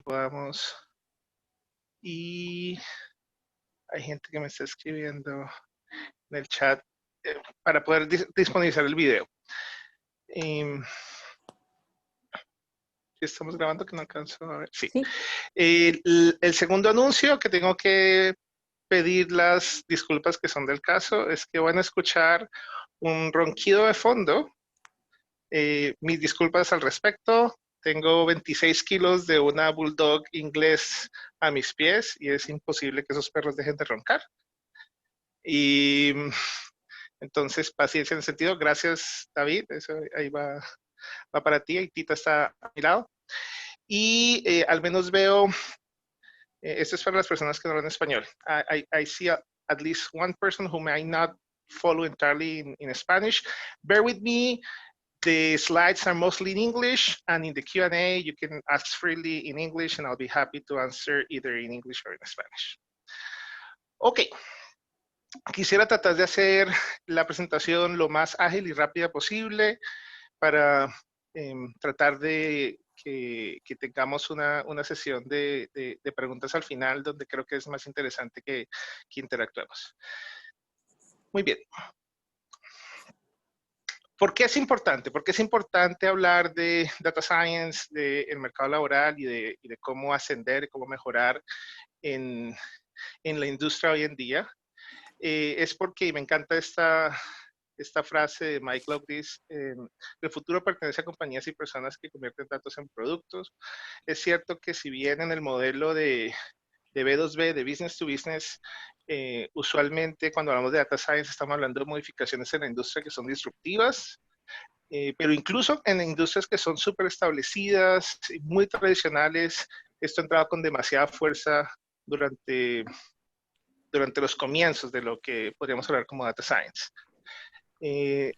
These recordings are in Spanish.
podamos. Y hay gente que me está escribiendo en el chat para poder disponibilizar el video. Estamos grabando, que no alcanzo a ver. Sí. Sí. El segundo anuncio que tengo que pedir las disculpas que son del caso es que van a escuchar un ronquido de fondo. Mis disculpas al respecto. Tengo 26 kilos de una bulldog inglés a mis pies y es imposible que esos perros dejen de roncar. Y entonces, paciencia en ese sentido. Gracias, David. Eso ahí va para ti. Y Tita está a mi lado. Y al menos veo, esto es para las personas que no hablan español. I see at least one person who might not follow entirely in Spanish. Bear with me. The slides are mostly in English, and in the Q&A, you can ask freely in English, and I'll be happy to answer either in English or in Spanish. Ok. Quisiera tratar de hacer la presentación lo más ágil y rápida posible para tratar de que tengamos una sesión de preguntas al final, donde creo que es más interesante que interactuemos. Muy bien. ¿Por qué es importante? ¿Por qué es importante hablar de data science, del mercado laboral y de cómo ascender y cómo mejorar en la industria hoy en día? Es porque me encanta esta frase de Mike Lobdis: el futuro pertenece a compañías y personas que convierten datos en productos. Es cierto que si bien en el modelo de B2B, de business to business, usualmente cuando hablamos de data science estamos hablando de modificaciones en la industria que son disruptivas, pero incluso en industrias que son súper establecidas, muy tradicionales, esto ha entrado con demasiada fuerza durante los comienzos de lo que podríamos hablar como data science.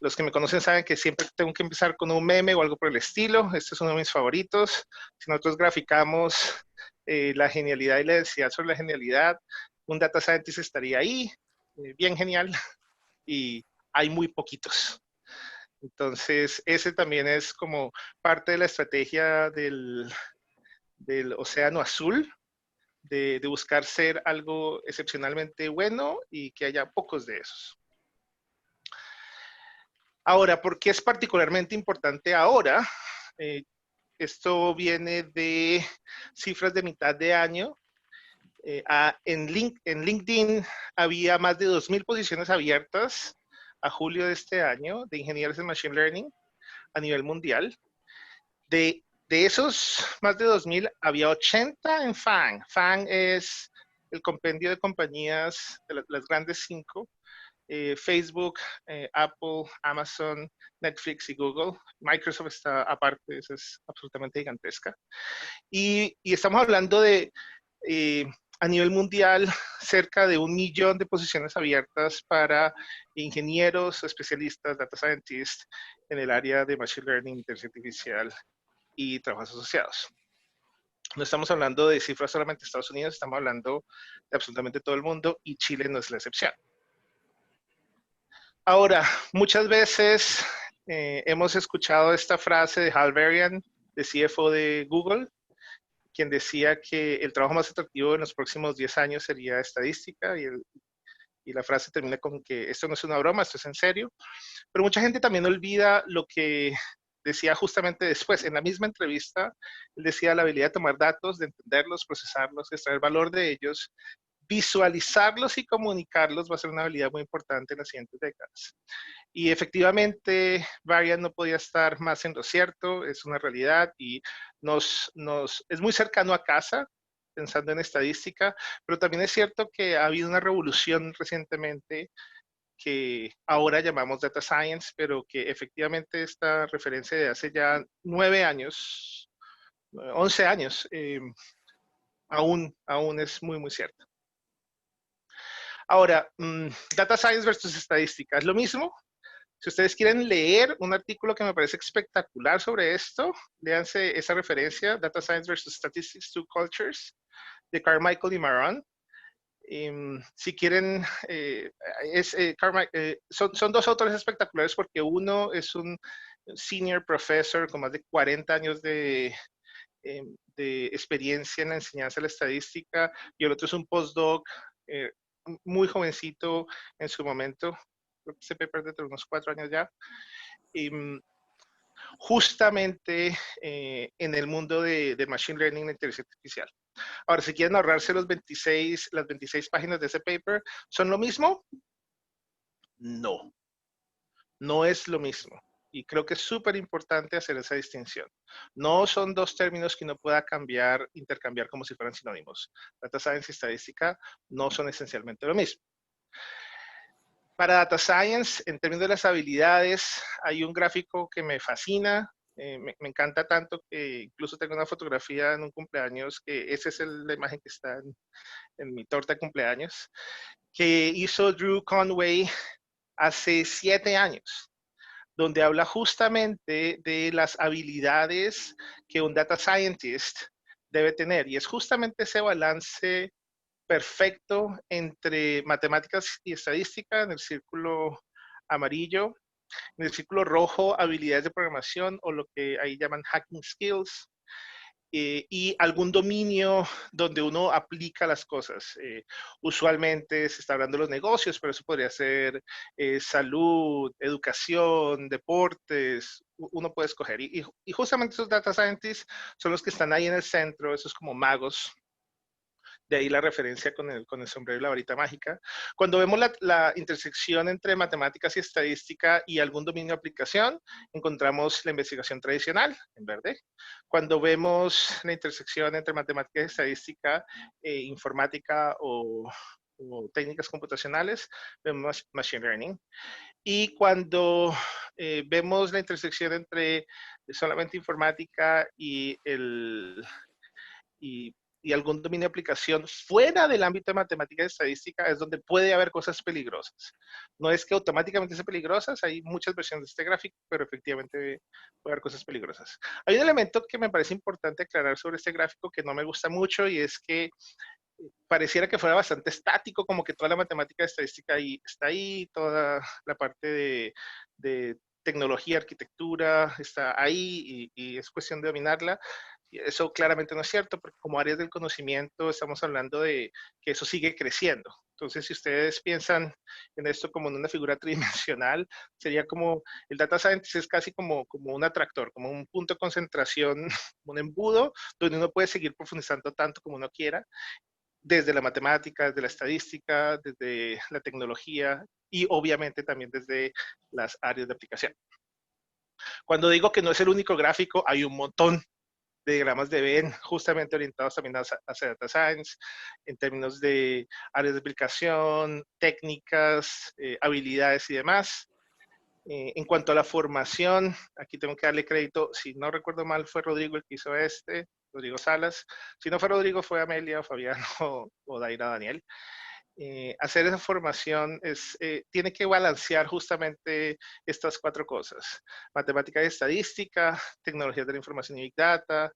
Los que me conocen saben que siempre tengo que empezar con un meme o algo por el estilo. Este es uno de mis favoritos. Si nosotros graficamos la genialidad y la densidad sobre la genialidad, un data scientist estaría ahí, bien genial, y hay muy poquitos. Entonces, ese también es como parte de la estrategia del océano azul, de buscar ser algo excepcionalmente bueno y que haya pocos de esos. Ahora, ¿por qué es particularmente importante ahora? Esto viene de cifras de mitad de año. En LinkedIn había más de 2,000 posiciones abiertas a julio de este año de ingenieros en Machine Learning a nivel mundial. De esos más de 2,000, había 80 en FAANG. FAANG es el compendio de compañías de las grandes 5. Facebook, Apple, Amazon, Netflix y Google. Microsoft está aparte, esa es absolutamente gigantesca. Y estamos hablando de, a nivel mundial, cerca de 1 millón de posiciones abiertas para ingenieros, especialistas, data scientists en el área de Machine Learning, inteligencia artificial y trabajos asociados. No estamos hablando de cifras solamente de Estados Unidos, estamos hablando de absolutamente todo el mundo y Chile no es la excepción. Ahora, muchas veces hemos escuchado esta frase de Hal Varian, de CFO de Google, quien decía que el trabajo más atractivo en los próximos 10 años sería estadística, y la frase termina con que esto no es una broma, esto es en serio. Pero mucha gente también olvida lo que decía justamente después. En la misma entrevista, él decía la habilidad de tomar datos, de entenderlos, procesarlos, extraer valor de ellos, visualizarlos y comunicarlos va a ser una habilidad muy importante en las siguientes décadas. Y efectivamente, Varian no podía estar más en lo cierto, es una realidad y es muy cercano a casa, pensando en estadística, pero también es cierto que ha habido una revolución recientemente que ahora llamamos Data Science, pero que efectivamente esta referencia de hace ya 9 años, 11 años, aún es muy, muy cierta. Ahora, Data Science versus estadística, ¿es lo mismo? Si ustedes quieren leer un artículo que me parece espectacular sobre esto, léanse esa referencia, Data Science versus Statistics, Two Cultures, de Carmichael y Maron. Si quieren, son dos autores espectaculares porque uno es un senior professor con más de 40 años de de experiencia en la enseñanza de la estadística y el otro es un postdoc muy jovencito en su momento, creo que ese paper de unos 4 años ya, justamente en el mundo de Machine Learning e inteligencia artificial. Ahora, si quieren ahorrarse las 26 páginas de ese paper, ¿son lo mismo? No, no es lo mismo. Y creo que es súper importante hacer esa distinción. No son dos términos que uno pueda intercambiar como si fueran sinónimos. Data Science y estadística no son esencialmente lo mismo. Para Data Science, en términos de las habilidades, hay un gráfico que me fascina, me encanta tanto que incluso tengo una fotografía en un cumpleaños, que esa es la imagen que está en mi torta de cumpleaños, que hizo Drew Conway hace 7 años, donde habla justamente de las habilidades que un data scientist debe tener. Y es justamente ese balance perfecto entre matemáticas y estadística en el círculo amarillo, en el círculo rojo, habilidades de programación o lo que ahí llaman hacking skills, y algún dominio donde uno aplica las cosas. Usualmente se está hablando de los negocios, pero eso podría ser salud, educación, deportes, uno puede escoger. Y justamente esos data scientists son los que están ahí en el centro, esos como magos. De ahí la referencia con el sombrero y la varita mágica. Cuando vemos la intersección entre matemáticas y estadística y algún dominio de aplicación, encontramos la investigación tradicional, en verde. Cuando vemos la intersección entre matemáticas y estadística, informática o técnicas computacionales, vemos machine learning. Y cuando vemos la intersección entre solamente informática y algún dominio de aplicación fuera del ámbito de matemática y estadística es donde puede haber cosas peligrosas. No es que automáticamente sean peligrosas, hay muchas versiones de este gráfico, pero efectivamente puede haber cosas peligrosas. Hay un elemento que me parece importante aclarar sobre este gráfico que no me gusta mucho y es que pareciera que fuera bastante estático, como que toda la matemática y estadística ahí, está ahí, toda la parte de tecnología, arquitectura está ahí y es cuestión de dominarla. Eso claramente no es cierto, porque como áreas del conocimiento estamos hablando de que eso sigue creciendo. Entonces, si ustedes piensan en esto como en una figura tridimensional, sería como el data scientist es casi como un atractor, como un punto de concentración, un embudo, donde uno puede seguir profundizando tanto como uno quiera, desde la matemática, desde la estadística, desde la tecnología y obviamente también desde las áreas de aplicación. Cuando digo que no es el único gráfico, hay un montón de diagramas de Venn justamente orientados también hacia data science, en términos de áreas de aplicación, técnicas, habilidades y demás. En cuanto a la formación, aquí tengo que darle crédito, si no recuerdo mal, fue Rodrigo el que hizo Rodrigo Salas. Si no fue Rodrigo, fue Amelia, Fabián o Daira Daniel. Hacer esa formación tiene que balancear justamente estas 4 cosas: matemática y estadística, tecnologías de la información y Big Data,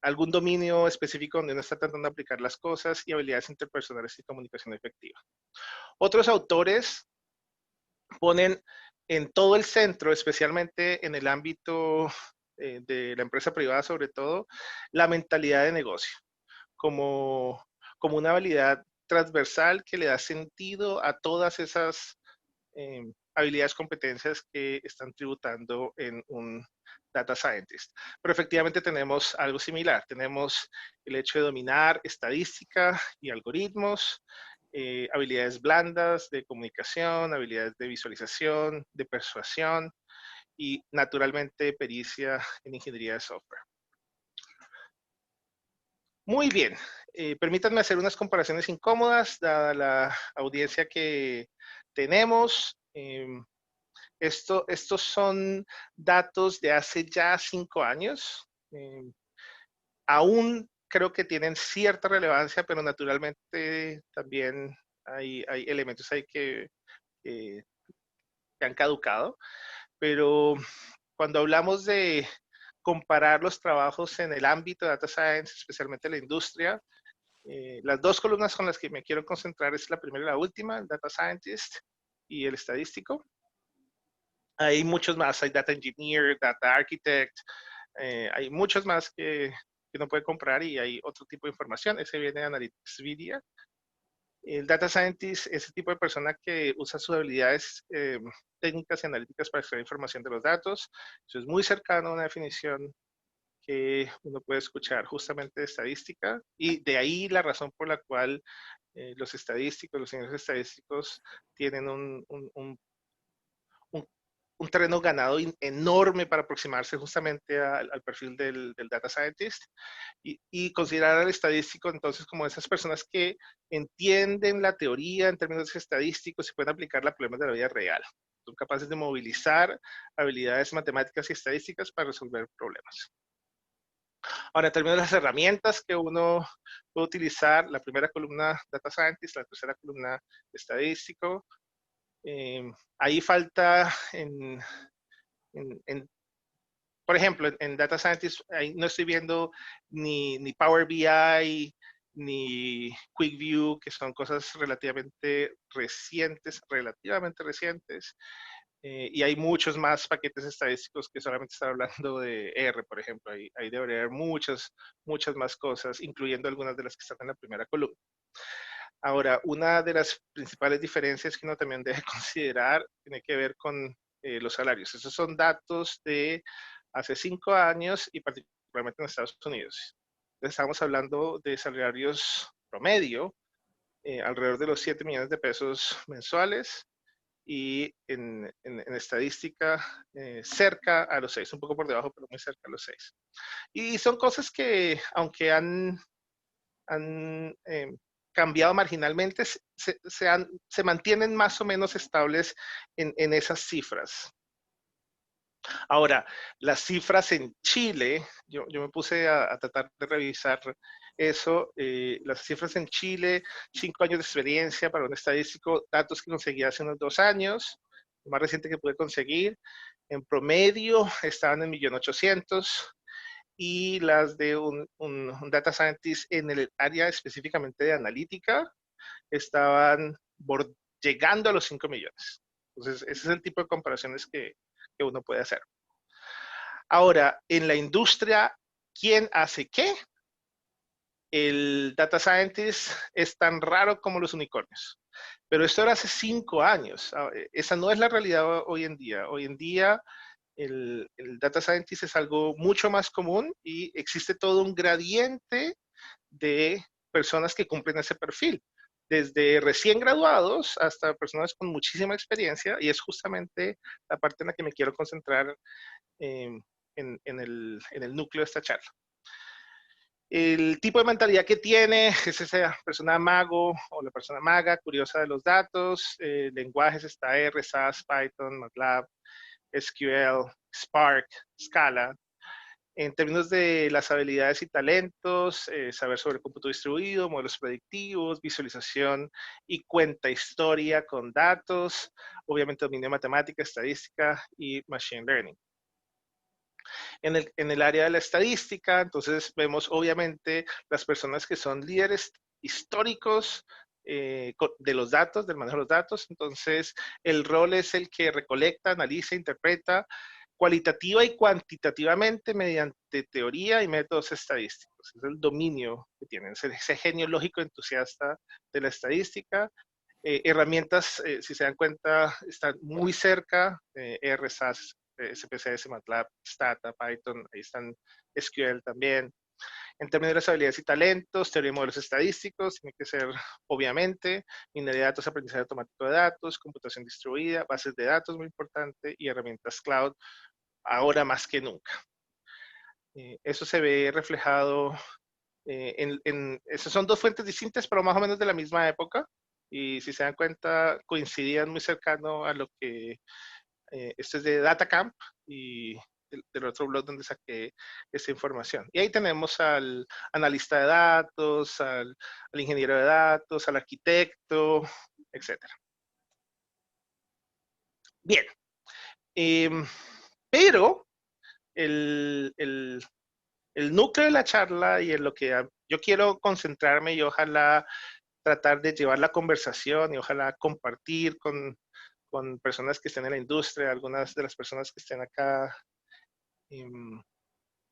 algún dominio específico donde uno está tratando de aplicar las cosas y habilidades interpersonales y comunicación efectiva. Otros autores ponen en todo el centro, especialmente en el ámbito de la empresa privada sobre todo, la mentalidad de negocio como una habilidad transversal que le da sentido a todas esas habilidades, competencias que están tributando en un data scientist. Pero efectivamente tenemos algo similar. Tenemos el hecho de dominar estadística y algoritmos, habilidades blandas de comunicación, habilidades de visualización, de persuasión y naturalmente pericia en ingeniería de software. Muy bien, permítanme hacer unas comparaciones incómodas, dada la audiencia que tenemos. Estos son datos de hace ya 5 años. Aún creo que tienen cierta relevancia, pero naturalmente también hay elementos ahí que han caducado. Pero cuando hablamos de comparar los trabajos en el ámbito de data science, especialmente en la industria, las 2 columnas con las que me quiero concentrar es la primera y la última, el data scientist y el estadístico. Hay muchos más, hay data engineer, data architect, Hay muchos más que uno puede comprar y hay otro tipo de información. Ese viene de Analyticsvidia. El data scientist es ese tipo de persona que usa sus habilidades técnicas y analíticas para extraer información de los datos. Eso es muy cercano a una definición que uno puede escuchar justamente de estadística, y de ahí la razón por la cual los estadísticos, los ingenieros estadísticos tienen un, un terreno ganado enorme para aproximarse justamente al perfil del data scientist, y considerar al estadístico entonces como esas personas que entienden la teoría en términos estadísticos y pueden aplicarla a problemas de la vida real. Son capaces de movilizar habilidades matemáticas y estadísticas para resolver problemas. Ahora, en términos de las herramientas que uno puede utilizar, la primera columna Data Scientist, la tercera columna Estadístico. Ahí falta, por ejemplo, en Data Scientist, ahí no estoy viendo ni Power BI, ni QuickView, que son cosas relativamente recientes, y hay muchos más paquetes estadísticos que solamente están hablando de R, por ejemplo. Ahí debería haber muchas más cosas, incluyendo algunas de las que están en la primera columna. Ahora, una de las principales diferencias que uno también debe considerar tiene que ver con los salarios. Esos son datos de hace 5 años y particularmente en Estados Unidos. Entonces, estamos hablando de salarios promedio, alrededor de los 7 millones de pesos mensuales, y en estadística cerca a los 6, un poco por debajo, pero muy cerca a los 6. Y son cosas que, aunque han cambiado marginalmente, se mantienen más o menos estables en esas cifras. Ahora, las cifras en Chile, yo me puse a tratar de revisar eso, las cifras en Chile, 5 años de experiencia para un estadístico, datos que conseguí hace unos 2 años, lo más reciente que pude conseguir, en promedio estaban en 1.800.000, y las de un data scientist en el área específicamente de analítica estaban llegando a los 5 millones. Entonces, ese es el tipo de comparaciones que uno puede hacer. Ahora, en la industria, ¿quién hace qué? El data scientist es tan raro como los unicornios. Pero esto era hace 5 años. Esa no es la realidad hoy en día. Hoy en día, el data scientist es algo mucho más común y existe todo un gradiente de personas que cumplen ese perfil, desde recién graduados hasta personas con muchísima experiencia, y es justamente la parte en la que me quiero concentrar en el núcleo de esta charla. El tipo de mentalidad que tiene es esa persona mago o la persona maga, curiosa de los datos. Lenguajes está R, SAS, Python, MATLAB, SQL, Spark, Scala. En términos de las habilidades y talentos, saber sobre cómputo distribuido, modelos predictivos, visualización y cuenta historia con datos, obviamente dominio de matemática, estadística y machine learning. En el área de la estadística, entonces vemos obviamente las personas que son líderes históricos de los datos, del manejo de los datos. Entonces, el rol es el que recolecta, analiza, interpreta cualitativa y cuantitativamente mediante teoría y métodos estadísticos. Es el dominio que tienen, es ese genio lógico entusiasta de la estadística. Herramientas, si se dan cuenta, están muy cerca, R, SAS, SPSS, MATLAB, Stata, Python, ahí están SQL también. En términos de las habilidades y talentos, teoría de modelos estadísticos, tiene que ser, obviamente, minería de datos, aprendizaje automático de datos, computación distribuida, bases de datos, muy importante, y herramientas cloud, ahora más que nunca. Eso se ve reflejado esas son dos fuentes distintas, pero más o menos de la misma época, y si se dan cuenta, coincidían muy cercano a lo que, esto es de DataCamp, y del otro blog donde saqué esta información. Y ahí tenemos al analista de datos, al ingeniero de datos, al arquitecto, etc. Bien, pero el núcleo de la charla y en lo que yo quiero concentrarme y ojalá tratar de llevar la conversación y ojalá compartir con personas que estén en la industria, algunas de las personas que estén acá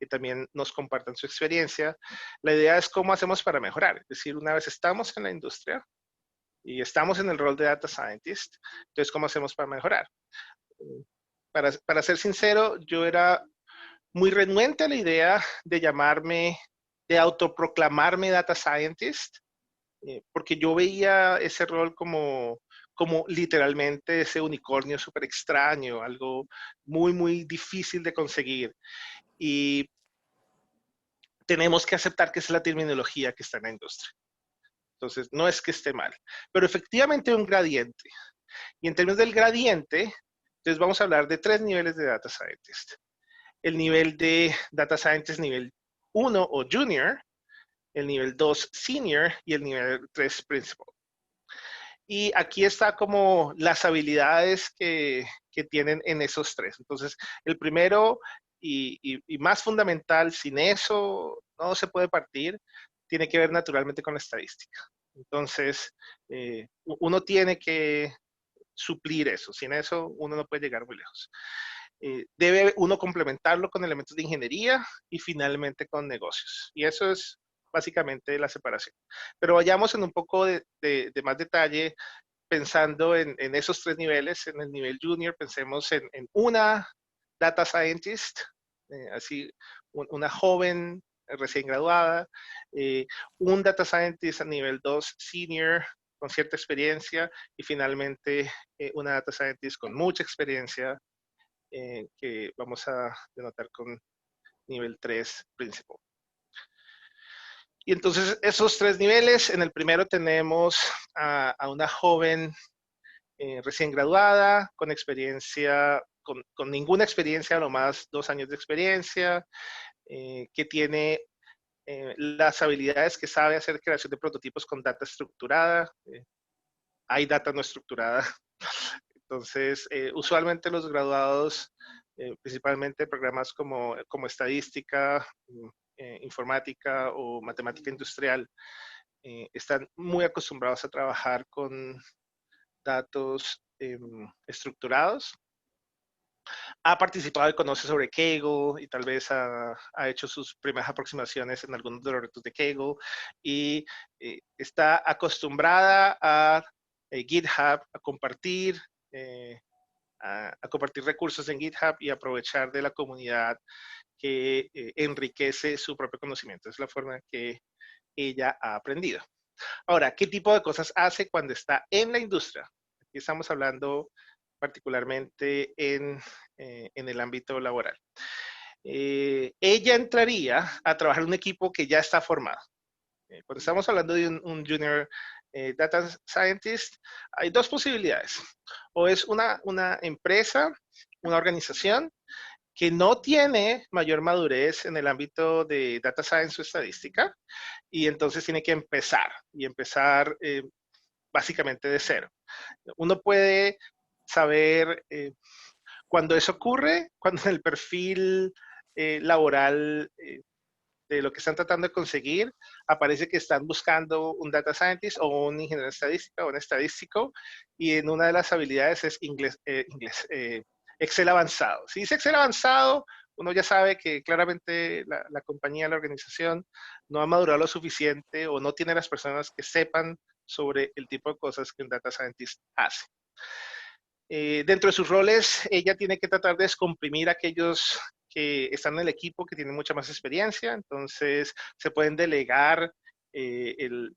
que también nos compartan su experiencia. La idea es cómo hacemos para mejorar. Es decir, una vez estamos en la industria y estamos en el rol de Data Scientist, entonces, ¿cómo hacemos para mejorar? Para ser sincero, yo era muy renuente a la idea de llamarme, de autoproclamarme Data Scientist, porque yo veía ese rol como literalmente ese unicornio súper extraño, algo muy, muy difícil de conseguir. Y tenemos que aceptar que esa es la terminología que está en la industria. Entonces, no es que esté mal, pero efectivamente hay un gradiente. Y en términos del gradiente, entonces vamos a hablar de 3 niveles de Data Scientist. El nivel de Data Scientist nivel 1 o Junior, el nivel 2 Senior y el nivel 3 Principal. Y aquí está como las habilidades que tienen en esos 3. Entonces, el primero y más fundamental, sin eso no se puede partir, tiene que ver naturalmente con la estadística. Entonces, uno tiene que suplir eso. Sin eso, uno no puede llegar muy lejos. Debe uno complementarlo con elementos de ingeniería y finalmente con negocios. Y eso es básicamente la separación. Pero vayamos en un poco de más detalle pensando en esos 3 niveles. En el nivel junior pensemos en una data scientist, así una joven recién graduada, un data scientist a nivel 2 senior con cierta experiencia y finalmente una data scientist con mucha experiencia que vamos a denotar con nivel 3 principal. Y entonces esos 3 niveles, en el primero tenemos a una joven recién graduada, con experiencia, con ninguna experiencia, a lo más 2 años de experiencia, que tiene las habilidades que sabe hacer creación de prototipos con data estructurada. Hay data no estructurada. Entonces, usualmente los graduados, principalmente programas como estadística, informática o matemática industrial, están muy acostumbrados a trabajar con datos estructurados. Ha participado y conoce sobre Kaggle y tal vez ha hecho sus primeras aproximaciones en algunos de los retos de Kaggle y está acostumbrada a GitHub, a compartir, a compartir recursos en GitHub y aprovechar de la comunidad que enriquece su propio conocimiento. Es la forma que ella ha aprendido. Ahora, ¿qué tipo de cosas hace cuando está en la industria? Aquí estamos hablando particularmente en el ámbito laboral. Ella entraría a trabajar en un equipo que ya está formado. Cuando estamos hablando de un junior data scientist, hay 2 posibilidades. O es una empresa, una organización que no tiene mayor madurez en el ámbito de data science o estadística, y entonces tiene que empezar, y empezar básicamente de cero. Uno puede saber cuando eso ocurre, cuando en el perfil laboral de lo que están tratando de conseguir aparece que están buscando un data scientist o un ingeniero estadística o un estadístico, y en una de las habilidades es Excel avanzado. Si dice Excel avanzado, uno ya sabe que claramente la compañía, la organización, no ha madurado lo suficiente o no tiene las personas que sepan sobre el tipo de cosas que un data scientist hace. Dentro de sus roles, ella tiene que tratar de descomprimir aquellos que están en el equipo que tienen mucha más experiencia, entonces se pueden delegar el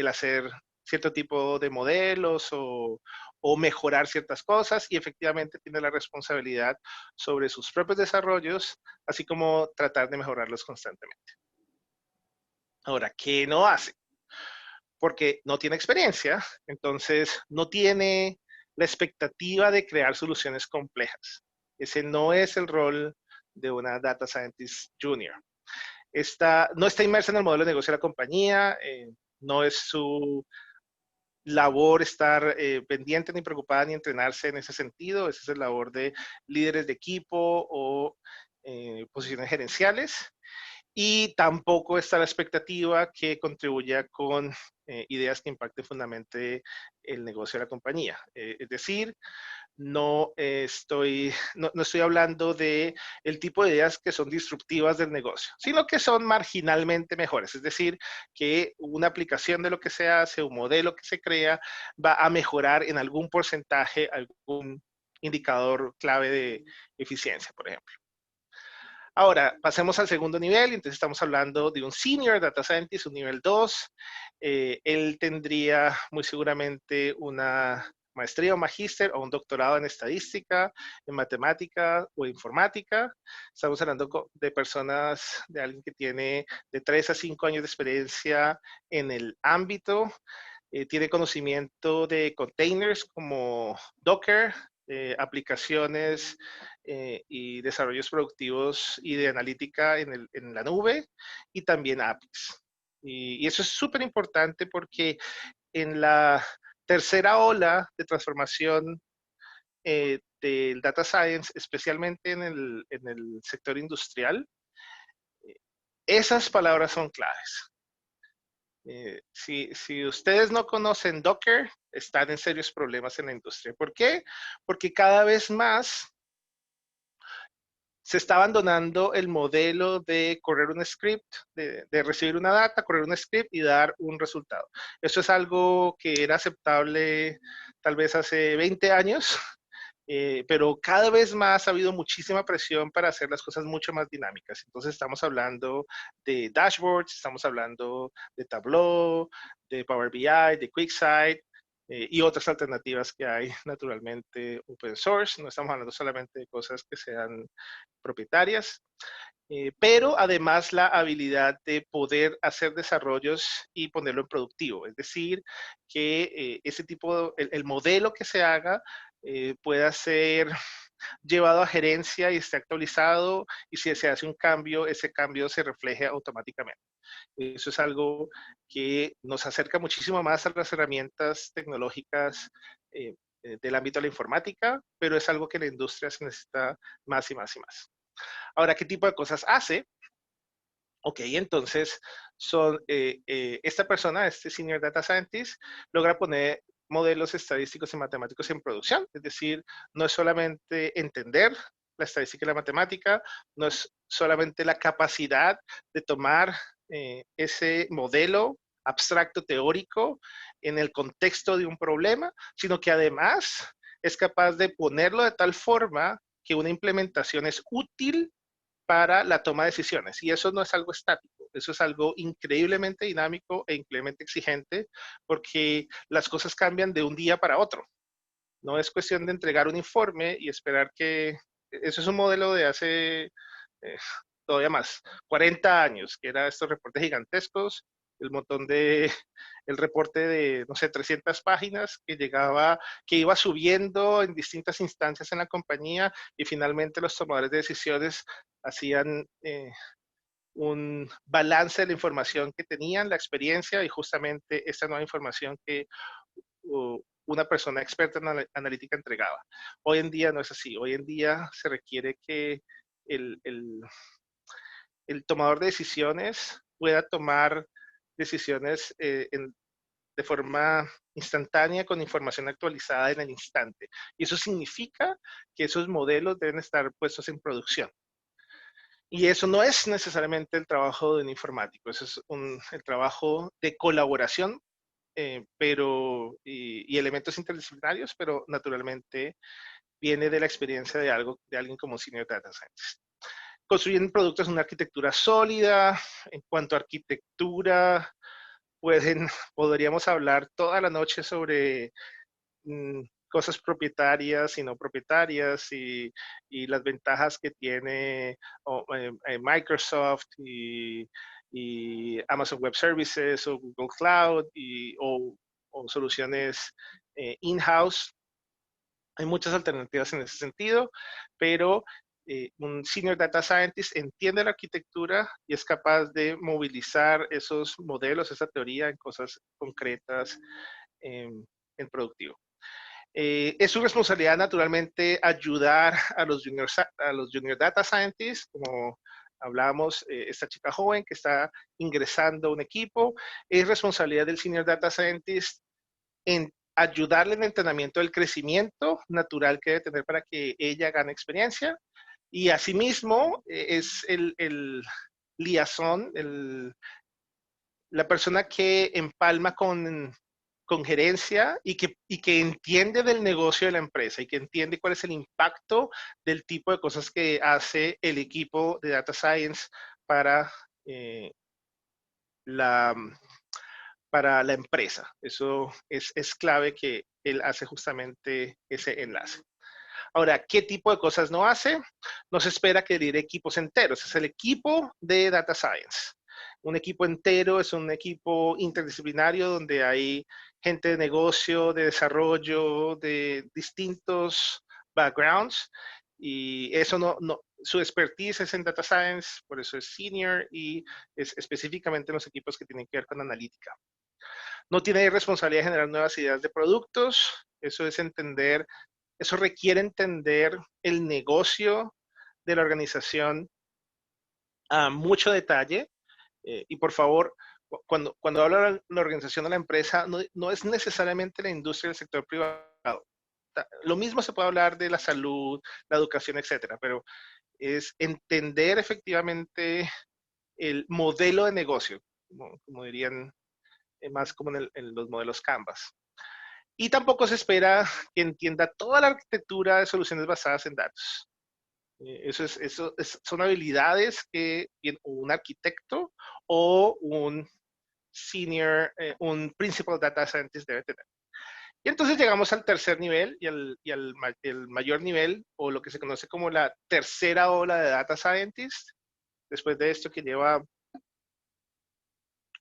hacer cierto tipo de modelos o mejorar ciertas cosas, y efectivamente tiene la responsabilidad sobre sus propios desarrollos, así como tratar de mejorarlos constantemente. Ahora, ¿qué no hace? Porque no tiene experiencia, entonces no tiene la expectativa de crear soluciones complejas. Ese no es el rol de una Data Scientist Junior. No está inmersa en el modelo de negocio de la compañía, no es su labor estar pendiente ni preocupada ni entrenarse en ese sentido. Esa es la labor de líderes de equipo o posiciones gerenciales. Y tampoco está la expectativa que contribuya con ideas que impacten fundamentalmente el negocio de la compañía. Es decir, no estoy hablando de el tipo de ideas que son disruptivas del negocio, sino que son marginalmente mejores. Es decir, que una aplicación de lo que se hace, un modelo que se crea, va a mejorar en algún porcentaje algún indicador clave de eficiencia, por ejemplo. Ahora, pasemos al segundo nivel, entonces estamos hablando de un Senior Data Scientist, un nivel 2. Él tendría muy seguramente una maestría o magíster o un doctorado en estadística, en matemática o informática. Estamos hablando de personas, de alguien que tiene de 3 a 5 años de experiencia en el ámbito, tiene conocimiento de containers como Docker, aplicaciones y desarrollos productivos y de analítica en la nube y también APIs. Y eso es súper importante porque en la tercera ola de transformación del data science, especialmente en el sector industrial, esas palabras son claves. Si ustedes no conocen Docker, están en serios problemas en la industria. ¿Por qué? Porque cada vez más se está abandonando el modelo de correr un script, de recibir una data, correr un script y dar un resultado. Eso es algo que era aceptable tal vez hace 20 años, pero cada vez más ha habido muchísima presión para hacer las cosas mucho más dinámicas. Entonces estamos hablando de dashboards, estamos hablando de Tableau, de Power BI, de QuickSight, y otras alternativas que hay naturalmente open source. No estamos hablando solamente de cosas que sean propietarias, pero además la habilidad de poder hacer desarrollos y ponerlo en productivo. Es decir, que ese tipo, el modelo que se haga pueda ser llevado a gerencia y esté actualizado, y si se hace un cambio, ese cambio se refleje automáticamente. Eso es algo que nos acerca muchísimo más a las herramientas tecnológicas del ámbito de la informática, pero es algo que la industria se necesita más y más y más. Ahora, ¿qué tipo de cosas hace? Ok, entonces esta persona, este Senior Data Scientist, logra poner modelos estadísticos y matemáticos en producción. Es decir, no es solamente entender la estadística y la matemática, no es solamente la capacidad de tomar ese modelo abstracto teórico en el contexto de un problema, sino que además es capaz de ponerlo de tal forma que una implementación es útil para la toma de decisiones. Y eso no es algo estático, eso es algo increíblemente dinámico e increíblemente exigente, porque las cosas cambian de un día para otro. No es cuestión de entregar un informe y esperar que... Eso es un modelo de hace todavía más, 40 años, que era estos reportes gigantescos, el montón de, el reporte de, no sé, 300 páginas que llegaba, que iba subiendo en distintas instancias en la compañía y finalmente los tomadores de decisiones hacían un balance de la información que tenían, la experiencia y justamente esta nueva información que una persona experta en analítica entregaba. Hoy en día no es así. Hoy en día se requiere que el tomador de decisiones pueda tomar decisiones de forma instantánea con información actualizada en el instante. Y eso significa que esos modelos deben estar puestos en producción. Y eso no es necesariamente el trabajo de un informático, eso es el trabajo de colaboración, y elementos interdisciplinarios, pero naturalmente viene de la experiencia de alguien como Senior Data Scientist. Construyen productos en una arquitectura sólida. En cuanto a arquitectura, podríamos hablar toda la noche sobre cosas propietarias y no propietarias y las ventajas que tiene Microsoft y Amazon Web Services o Google Cloud o soluciones in-house. Hay muchas alternativas en ese sentido, pero un Senior Data Scientist entiende la arquitectura y es capaz de movilizar esos modelos, esa teoría en cosas concretas en productivo. Es su responsabilidad, naturalmente, ayudar a los junior Data Scientists, como hablábamos, esta chica joven que está ingresando a un equipo. Es responsabilidad del Senior Data Scientist en ayudarle en el entrenamiento del crecimiento natural que debe tener para que ella gane experiencia. Y asimismo es el liazón, la persona que empalma con gerencia y que entiende del negocio de la empresa y que entiende cuál es el impacto del tipo de cosas que hace el equipo de Data Science para, eh, la, para la empresa. Eso es clave que él hace justamente ese enlace. Ahora, ¿qué tipo de cosas no hace? No se espera que lidere equipos enteros. Es el equipo de Data Science. Un equipo entero es un equipo interdisciplinario donde hay gente de negocio, de desarrollo, de distintos backgrounds. Y eso su expertise es en Data Science, por eso es senior y es específicamente en los equipos que tienen que ver con analítica. No tiene responsabilidad de generar nuevas ideas de productos. Eso es entender, eso requiere entender el negocio de la organización a mucho detalle. Y por favor, cuando hablo de la organización de la empresa, no es necesariamente la industria del sector privado. Lo mismo se puede hablar de la salud, la educación, etcétera, pero es entender efectivamente el modelo de negocio, como dirían más como en los modelos Canvas. Y tampoco se espera que entienda toda la arquitectura de soluciones basadas en datos. Son habilidades que un arquitecto o un senior, un principal data scientist debe tener. Y entonces llegamos al tercer nivel el mayor nivel, o lo que se conoce como la tercera ola de data scientist. Después de esto que lleva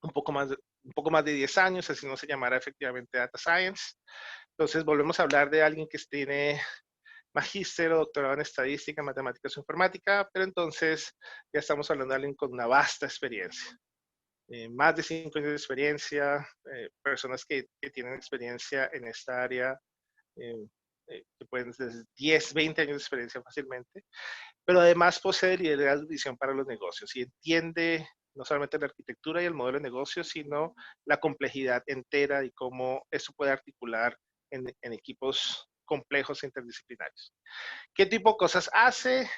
un poco más de 10 años, así no se llamará efectivamente data science. Entonces volvemos a hablar de alguien que tiene magíster o doctorado en estadística, matemáticas o informática, pero entonces ya estamos hablando de alguien con una vasta experiencia. Más de 5 años de experiencia, personas que tienen experiencia en esta área, que pueden desde 10, 20 años de experiencia fácilmente, pero además posee liderazgo y visión para los negocios y entiende no solamente la arquitectura y el modelo de negocio, sino la complejidad entera y cómo eso puede articular en equipos complejos e interdisciplinarios. ¿Qué tipo de cosas hace?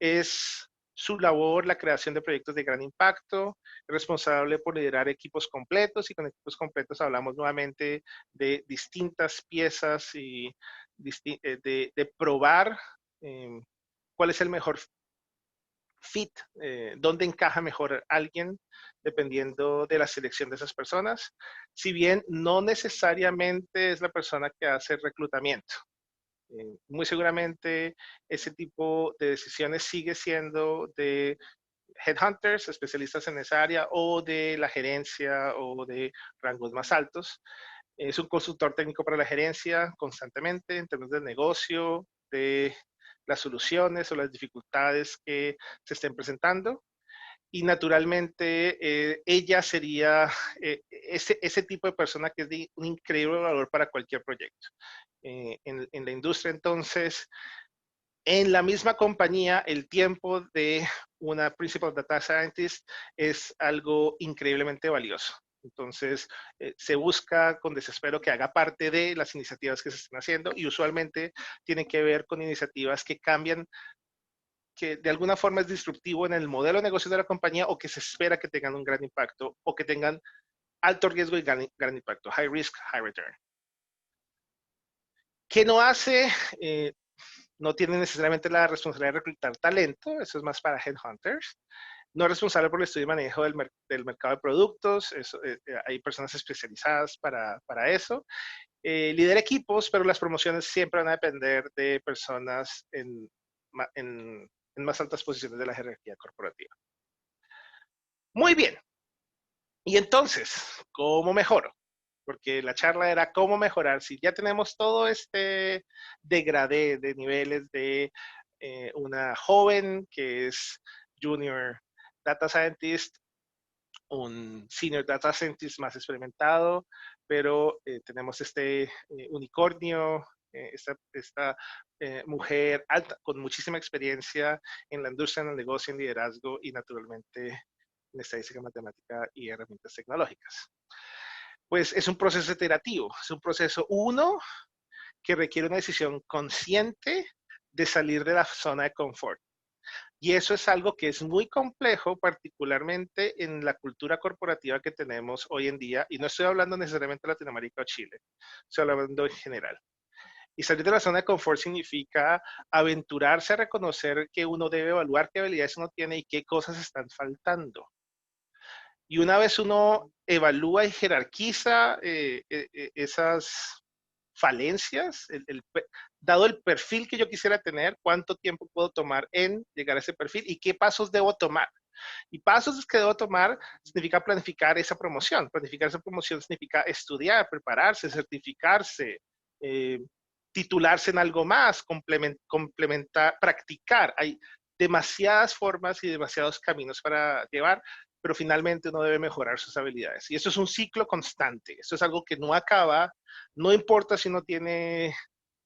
Es su labor la creación de proyectos de gran impacto, responsable por liderar equipos completos, y con equipos completos hablamos nuevamente de distintas piezas y de probar cuál es el mejor fit, dónde encaja mejor alguien dependiendo de la selección de esas personas, si bien no necesariamente es la persona que hace el reclutamiento. Muy seguramente ese tipo de decisiones sigue siendo de headhunters, especialistas en esa área, o de la gerencia o de rangos más altos. Es un consultor técnico para la gerencia constantemente en términos del negocio, de las soluciones o las dificultades que se estén presentando. Y naturalmente ella sería ese tipo de persona que es de un increíble valor para cualquier proyecto. En la industria entonces, en la misma compañía, el tiempo de una Principal Data Scientist es algo increíblemente valioso. Entonces, se busca con desespero que haga parte de las iniciativas que se están haciendo y usualmente tienen que ver con iniciativas que cambian, que de alguna forma es disruptivo en el modelo de negocio de la compañía o que se espera que tengan un gran impacto o que tengan alto riesgo y gran impacto, high risk, high return. ¿Qué no hace? No tiene necesariamente la responsabilidad de reclutar talento, eso es más para headhunters. No es responsable por el estudio y manejo del mercado de productos, hay personas especializadas para eso. Lidera equipos, pero las promociones siempre van a depender de personas en más altas posiciones de la jerarquía corporativa. Muy bien. Y entonces, ¿cómo mejoro? Porque la charla era cómo mejorar. Si ya tenemos todo este degradé de niveles de una joven que es junior data scientist, un senior data scientist más experimentado, pero tenemos este unicornio, esta mujer alta, con muchísima experiencia en la industria, en el negocio, en liderazgo y naturalmente en estadística, matemática y herramientas tecnológicas. pues es un proceso iterativo, es un proceso uno que requiere una decisión consciente de salir de la zona de confort. Y eso es algo que es muy complejo, particularmente en la cultura corporativa que tenemos hoy en día, y no estoy hablando necesariamente de Latinoamérica o Chile, estoy hablando en general. Y salir de la zona de confort significa aventurarse a reconocer que uno debe evaluar qué habilidades uno tiene y qué cosas están faltando. Y una vez uno evalúa y jerarquiza esas falencias, dado el perfil que yo quisiera tener, cuánto tiempo puedo tomar en llegar a ese perfil y qué pasos debo tomar. Y pasos que debo tomar significa planificar esa promoción. Planificar esa promoción significa estudiar, prepararse, certificarse, eh, titularse en algo más, complementar, practicar. Hay demasiadas formas y demasiados caminos para llevar, pero finalmente uno debe mejorar sus habilidades. Y eso es un ciclo constante. Esto es algo que no acaba, no importa si uno tiene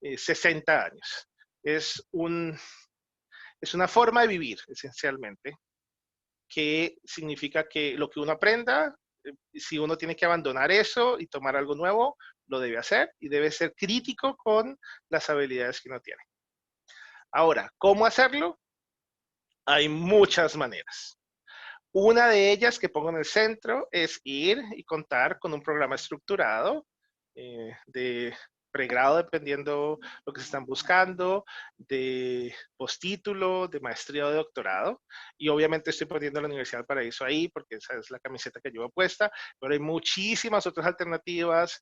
60 años. Es una forma de vivir, esencialmente, que significa que lo que uno aprenda, si uno tiene que abandonar eso y tomar algo nuevo, lo debe hacer y debe ser crítico con las habilidades que uno tiene. Ahora, ¿cómo hacerlo? Hay muchas maneras. Una de ellas que pongo en el centro es ir y contar con un programa estructurado de pregrado, dependiendo lo que se están buscando, de postítulo, de maestría o de doctorado. Y obviamente estoy poniendo la Universidad del Paraíso ahí porque esa es la camiseta que llevo puesta, pero hay muchísimas otras alternativas.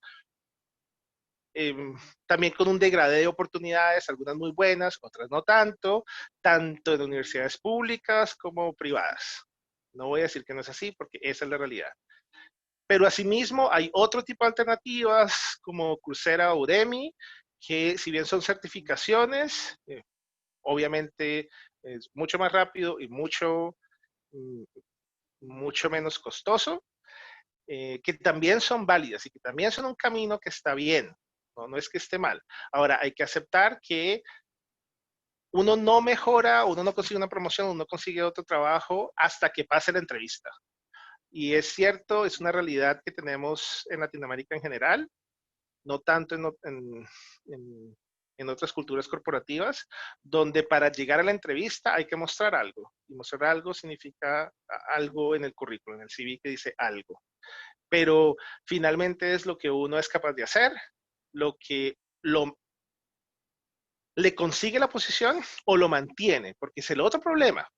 También con un degradé de oportunidades, algunas muy buenas, otras no tanto en universidades públicas como privadas. No voy a decir que no es así porque esa es la realidad. Pero asimismo hay otro tipo de alternativas como Coursera o Udemy, que si bien son certificaciones, obviamente es mucho más rápido y mm, mucho menos costoso, que también son válidas y que también son un camino que está bien, no es que esté mal. Ahora, hay que aceptar que uno no mejora, uno no consigue una promoción, uno no consigue otro trabajo hasta que pase la entrevista. Y es cierto, es una realidad que tenemos en Latinoamérica en general, no tanto en otras culturas corporativas, donde para llegar a la entrevista hay que mostrar algo. Y mostrar algo significa algo en el currículum, en el CV que dice algo. Pero finalmente es lo que uno es capaz de hacer, lo que le consigue la posición o lo mantiene, porque es el otro problema.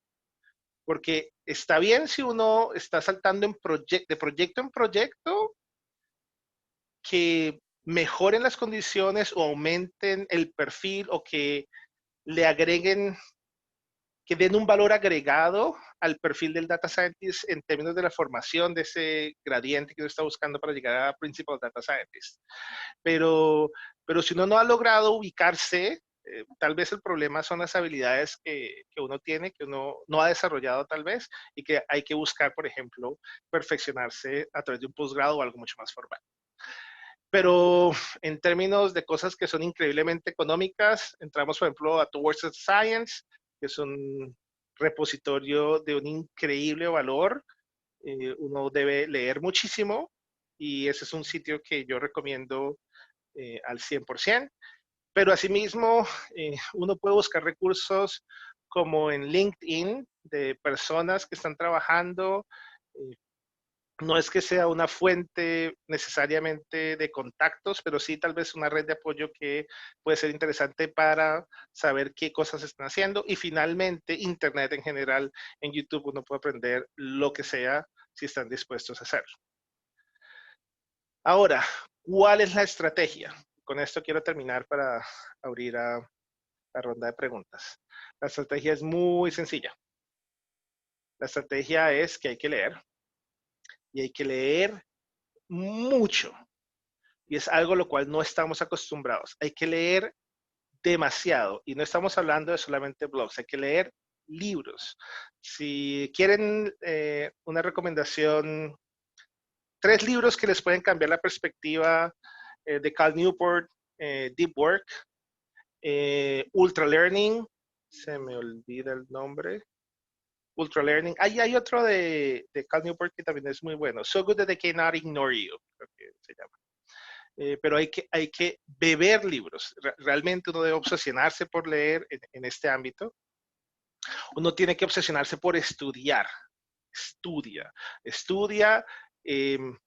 Porque está bien si uno está saltando de proyecto en proyecto, que mejoren las condiciones o aumenten el perfil o que le agreguen, que den un valor agregado al perfil del data scientist en términos de la formación de ese gradiente que uno está buscando para llegar a principal data scientist. Pero, pero si uno no ha logrado ubicarse, tal vez el problema son las habilidades que uno tiene, que uno no ha desarrollado tal vez, y que hay que buscar, por ejemplo, perfeccionarse a través de un posgrado o algo mucho más formal. Pero en términos de cosas que son increíblemente económicas, entramos, por ejemplo, a Towards Science, que es un repositorio de un increíble valor. Uno debe leer muchísimo y ese es un sitio que yo recomiendo al 100%. Pero asimismo, uno puede buscar recursos como en LinkedIn de personas que están trabajando. No es que sea una fuente necesariamente de contactos, pero sí tal vez una red de apoyo que puede ser interesante para saber qué cosas están haciendo. Y finalmente, Internet en general, en YouTube uno puede aprender lo que sea si están dispuestos a hacerlo. Ahora, ¿cuál es la estrategia? Con esto quiero terminar para abrir a la ronda de preguntas. La estrategia es muy sencilla. La estrategia es que hay que leer y hay que leer mucho. Y es algo a lo cual no estamos acostumbrados. Hay que leer demasiado y no estamos hablando de solamente blogs, hay que leer libros. Si quieren una recomendación, 3 libros que les pueden cambiar la perspectiva de Cal Newport, Deep Work, Ultra Learning, se me olvida el nombre, Ultra Learning. Ahí hay otro de Cal Newport que también es muy bueno. So Good That They Cannot Ignore You, creo que se llama. pero hay que beber libros. Realmente uno debe obsesionarse por leer en este ámbito. Uno tiene que obsesionarse por estudiar. Estudia,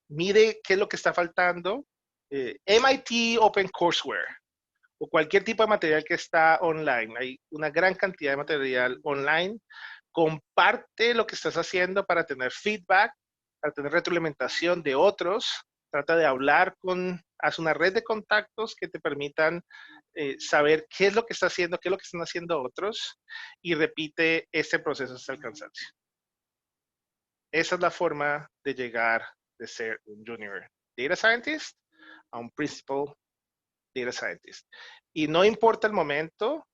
mide qué es lo que está faltando. MIT OpenCourseWare o cualquier tipo de material que está online. Hay una gran cantidad de material online. Comparte lo que estás haciendo para tener feedback, para tener retroalimentación de otros. Trata de hablar haz una red de contactos que te permitan saber qué es lo que está haciendo, qué es lo que están haciendo otros y repite ese proceso hasta el cansancio. Esa es la forma de llegar de ser un junior data scientist a un principal data scientist. Y no importa el momento,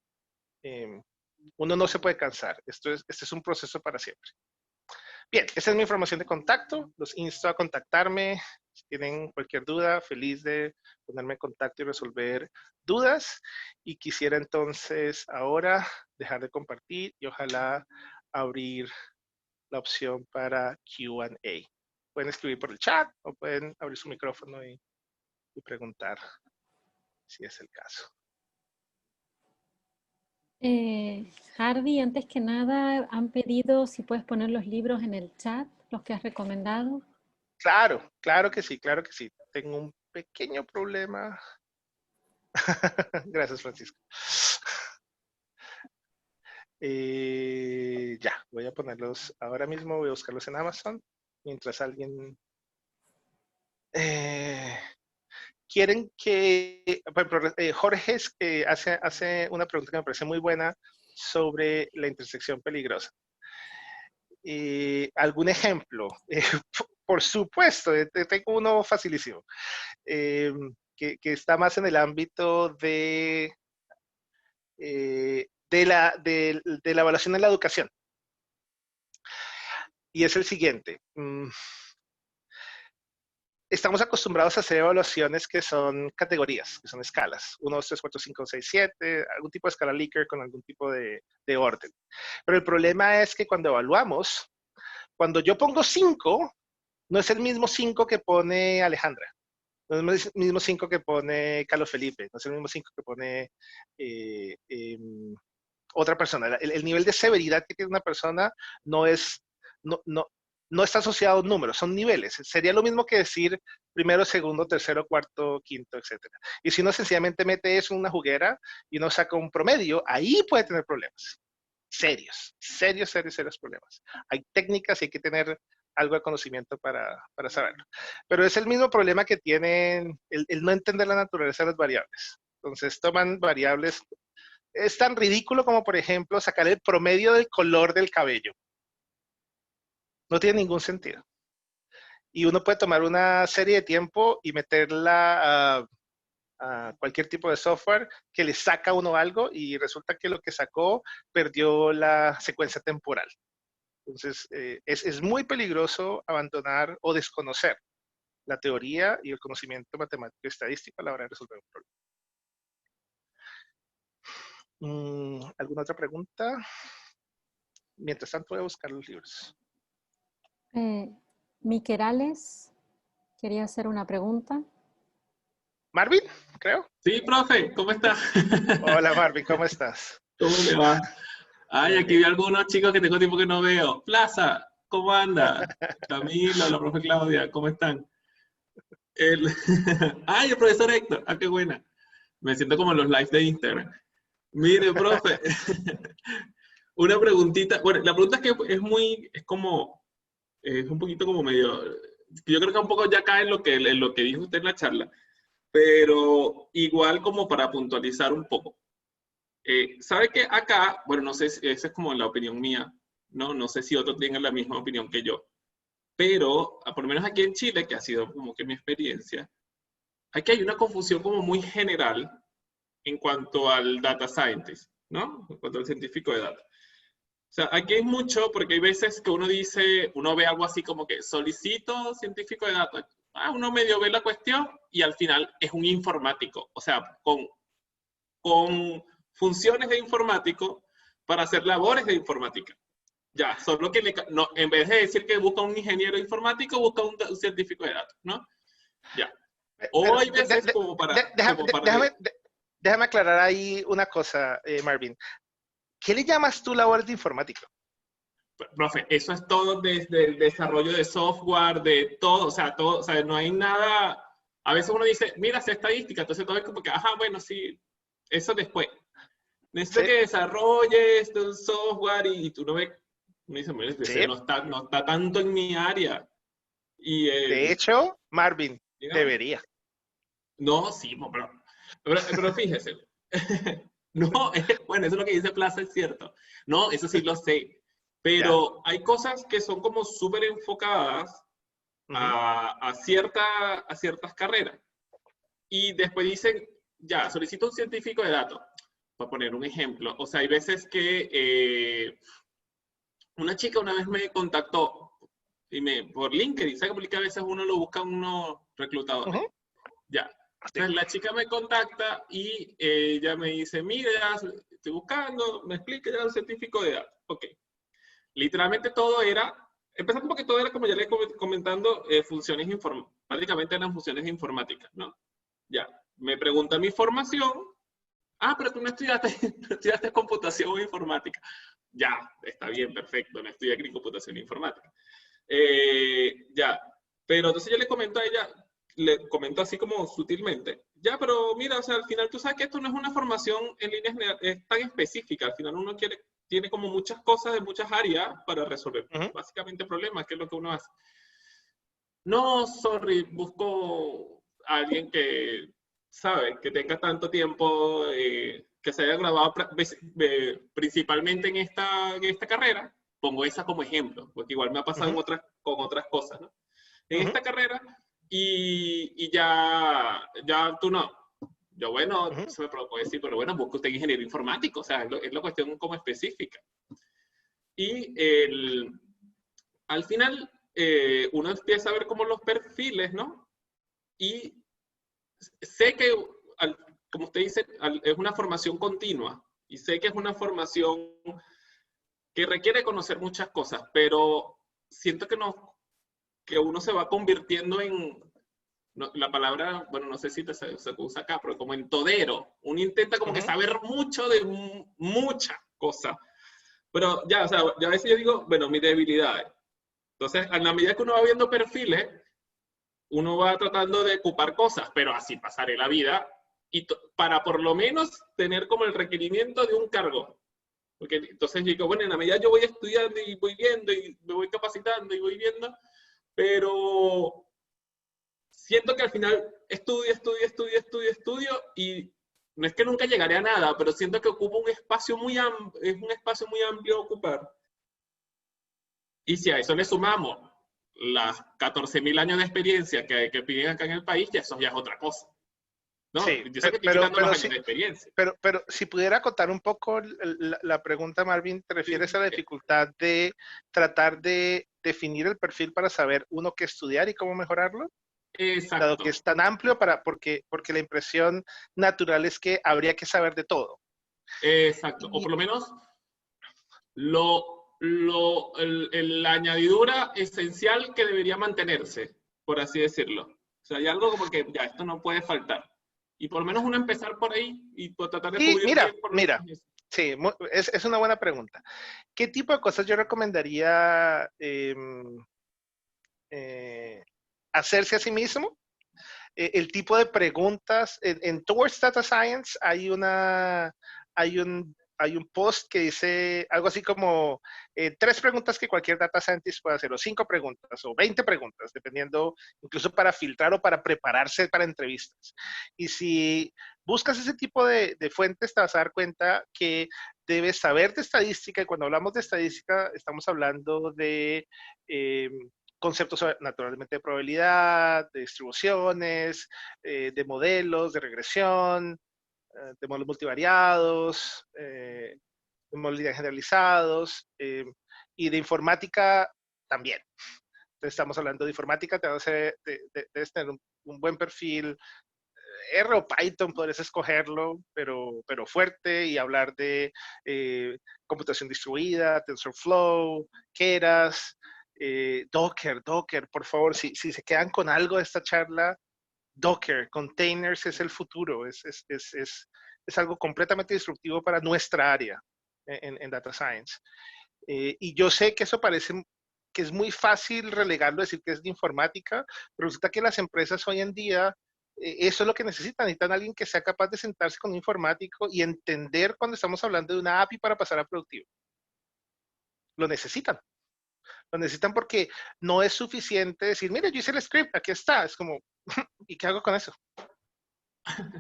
uno no se puede cansar. Este es un proceso para siempre. Bien, esa es mi información de contacto. Los insto a contactarme. Si tienen cualquier duda, feliz de ponerme en contacto y resolver dudas. Y quisiera entonces ahora dejar de compartir y ojalá abrir la opción para Q&A. Pueden escribir por el chat o pueden abrir su micrófono y preguntar si es el caso. Harvey, antes que nada, han pedido si puedes poner los libros en el chat, los que has recomendado. Claro, claro que sí, claro que sí. Tengo un pequeño problema. Gracias, Francisco. Ya, voy a ponerlos ahora mismo, voy a buscarlos en Amazon, mientras alguien... quieren que... Jorge hace una pregunta que me parece muy buena sobre la intersección peligrosa. ¿Algún ejemplo? Por supuesto, tengo uno facilísimo, que está más en el ámbito de la evaluación en la educación. Y es el siguiente. Estamos acostumbrados a hacer evaluaciones que son categorías, que son escalas. 1, 2, 3, 4, 5, 6, 7, algún tipo de escala Likert con algún tipo de orden. Pero el problema es que cuando evaluamos, cuando yo pongo 5, no es el mismo 5 que pone Alejandra. No es el mismo 5 que pone Carlos Felipe. No es el mismo 5 que pone otra persona. El nivel de severidad que tiene una persona no está asociado a un número, son niveles. Sería lo mismo que decir primero, segundo, tercero, cuarto, quinto, etc. Y si uno sencillamente mete eso en una juguera y uno saca un promedio, ahí puede tener problemas. Serios problemas. Hay técnicas y hay que tener algo de conocimiento para saberlo. Pero es el mismo problema que tienen el no entender la naturaleza de las variables. Entonces toman variables. Es tan ridículo como, por ejemplo, sacar el promedio del color del cabello. No tiene ningún sentido. Y uno puede tomar una serie de tiempo y meterla a cualquier tipo de software que le saca a uno algo y resulta que lo que sacó perdió la secuencia temporal. Entonces, es muy peligroso abandonar o desconocer la teoría y el conocimiento matemático y estadístico a la hora de resolver un problema. ¿Alguna otra pregunta? Mientras tanto, voy a buscar los libros. Miquerales quería hacer una pregunta. Marvin, creo. Sí, profe, ¿cómo está? Hola, Marvin, ¿cómo estás? ¿Cómo le va? Ay, Muy aquí bien. vi algunos chicos que tengo tiempo que no veo. Plaza, ¿cómo anda? Camilo, la profe Claudia, ¿cómo están? Ay, el profesor Héctor, ah, qué buena. Me siento como en los lives de Instagram. Mire, profe, una preguntita. Bueno, la pregunta es que es un poquito como medio, yo creo que un poco ya cae en lo que dijo usted en la charla, pero igual como para puntualizar un poco. ¿Sabe que acá, bueno, no sé, esa es como la opinión mía, ¿no? No sé si otros tengan la misma opinión que yo, pero por lo menos aquí en Chile, que ha sido como que mi experiencia, aquí hay una confusión como muy general en cuanto al data scientist, ¿no? En cuanto al científico de datos. O sea, aquí hay mucho, porque hay veces que uno ve algo así como que solicito científico de datos. Uno medio ve la cuestión y al final es un informático, o sea, con funciones de informático para hacer labores de informática. Ya, solo que no, en vez de decir que busca un ingeniero informático, busca un científico de datos, ¿no? Ya. O hay veces como para... Déjame aclarar ahí una cosa, Marvin. ¿Qué le llamas tú labores de informática? Profe, eso es todo desde el desarrollo de software, de todo, o sea, no hay nada... A veces uno dice, mira, hace estadística, entonces todo es como que, ajá, bueno, sí, eso después. Necesito que desarrolles un software y tú no ves, uno dice, mira, Sí. no está tanto en mi área. Y, De hecho, Marvin, digamos, debería. no, sí, pero fíjese. No, bueno, eso es lo que dice Plaza, es cierto. No, eso sí lo sé. Pero hay cosas que son como súper enfocadas a ciertas carreras. Y después dicen, ya, solicito un científico de datos. Para poner un ejemplo. O sea, hay veces que una chica una vez me contactó por LinkedIn. ¿Sabes que a veces uno lo busca unos reclutadores? Ya. Entonces la chica me contacta y ella me dice, mira, ya estoy buscando, me explica ya un científico de datos. Ok. Literalmente todo era, empezando porque todo era, como ya le comentando, funciones informáticas. Prácticamente eran funciones informáticas, ¿no? Ya. Me pregunta mi formación. Ah, pero tú no estudiaste, no estudiaste computación o informática. Ya, está bien, perfecto, no estudié ni computación ni informática. Ya, pero entonces yo le comento a ella, le comento así como sutilmente, ya, pero mira, o sea, al final tú sabes que esto no es una formación en líneas tan específica, al final uno tiene como muchas cosas de muchas áreas para resolver básicamente problemas, que es lo que uno hace. No, sorry, busco a alguien que, ¿sabe? Que tenga tanto tiempo, que se haya graduado principalmente en esta carrera. Pongo esa como ejemplo, porque igual me ha pasado con otras cosas, ¿no? En esta carrera, y ya tú no. Yo, bueno, se me puede decir, pero bueno, busca usted ingeniero informático, o sea, es la cuestión como específica. Y al final, uno empieza a ver como los perfiles, ¿no? Y sé que, como usted dice, es una formación continua. Y sé que es una formación que requiere conocer muchas cosas, pero siento que uno se va convirtiendo en, la palabra, bueno, no sé si se usa acá, pero como en todero. Uno intenta como que saber mucho de muchas cosas. Pero ya, o sea, ya a veces yo digo, bueno, mis debilidades. Entonces, a la medida que uno va viendo perfiles, uno va tratando de ocupar cosas, pero así pasaré la vida y para por lo menos tener como el requerimiento de un cargo. Porque entonces digo, bueno, en la medida yo voy estudiando y voy viendo y me voy capacitando y voy viendo, pero siento que al final estudio y no es que nunca llegaré a nada, pero siento que ocupo un espacio es un espacio muy amplio a ocupar. Y si a eso le sumamos las 14.000 años de experiencia que piden acá en el país, ya eso ya es otra cosa. ¿No? Sí, yo sé que estoy quitando los años sí, de experiencia. Pero si pudiera acotar un poco la pregunta, Marvin, ¿te refieres a la dificultad de tratar de definir el perfil para saber uno qué estudiar y cómo mejorarlo? Exacto. Dado que es tan amplio porque la impresión natural es que habría que saber de todo. Exacto. O por lo menos la añadidura esencial que debería mantenerse, por así decirlo. O sea, hay algo como que ya, esto no puede faltar. Y por lo menos uno empezar por ahí y tratar de cubrir bien por lo menos eso. Sí, es una buena pregunta. ¿Qué tipo de cosas yo recomendaría hacerse a sí mismo? El tipo de preguntas, en Towards Data Science hay un post que dice algo así como 3 preguntas que cualquier data scientist puede hacer, o 5 preguntas, o 20 preguntas, dependiendo, incluso para filtrar o para prepararse para entrevistas. Y si buscas ese tipo de fuentes, te vas a dar cuenta que debes saber de estadística, y cuando hablamos de estadística, estamos hablando de conceptos naturalmente de probabilidad, de distribuciones, de modelos, de regresión, de modelos multivariados, de modelos generalizados, y de informática también. Entonces estamos hablando de informática, debes tener un buen perfil. R o Python podrías escogerlo, pero fuerte, y hablar de computación distribuida, TensorFlow, Keras, Docker, por favor, si se quedan con algo de esta charla, Docker, containers es el futuro, es algo completamente disruptivo para nuestra área en Data Science. Y yo sé que eso parece que es muy fácil relegarlo, decir que es de informática, pero resulta que las empresas hoy en día, eso es lo que necesitan alguien que sea capaz de sentarse con un informático y entender cuando estamos hablando de una API para pasar a productivo. Lo necesitan. Lo necesitan porque no es suficiente decir, mire, yo hice el script, aquí está. Es como, ¿y qué hago con eso?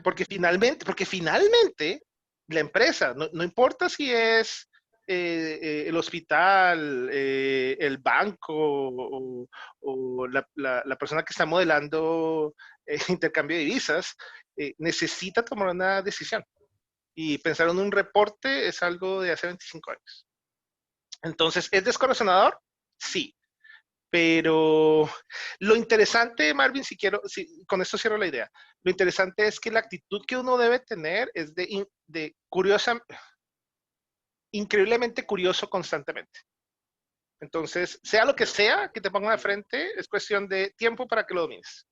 Porque finalmente la empresa, no importa si es el hospital, el banco o la persona que está modelando intercambio de divisas, necesita tomar una decisión. Y pensar en un reporte es algo de hace 25 años. Entonces, ¿es descorazonador? Sí. Pero lo interesante, Marvin, con esto cierro la idea, lo interesante es que la actitud que uno debe tener es de curiosa, increíblemente curioso constantemente. Entonces, sea lo que sea que te pongan de frente, es cuestión de tiempo para que lo domines.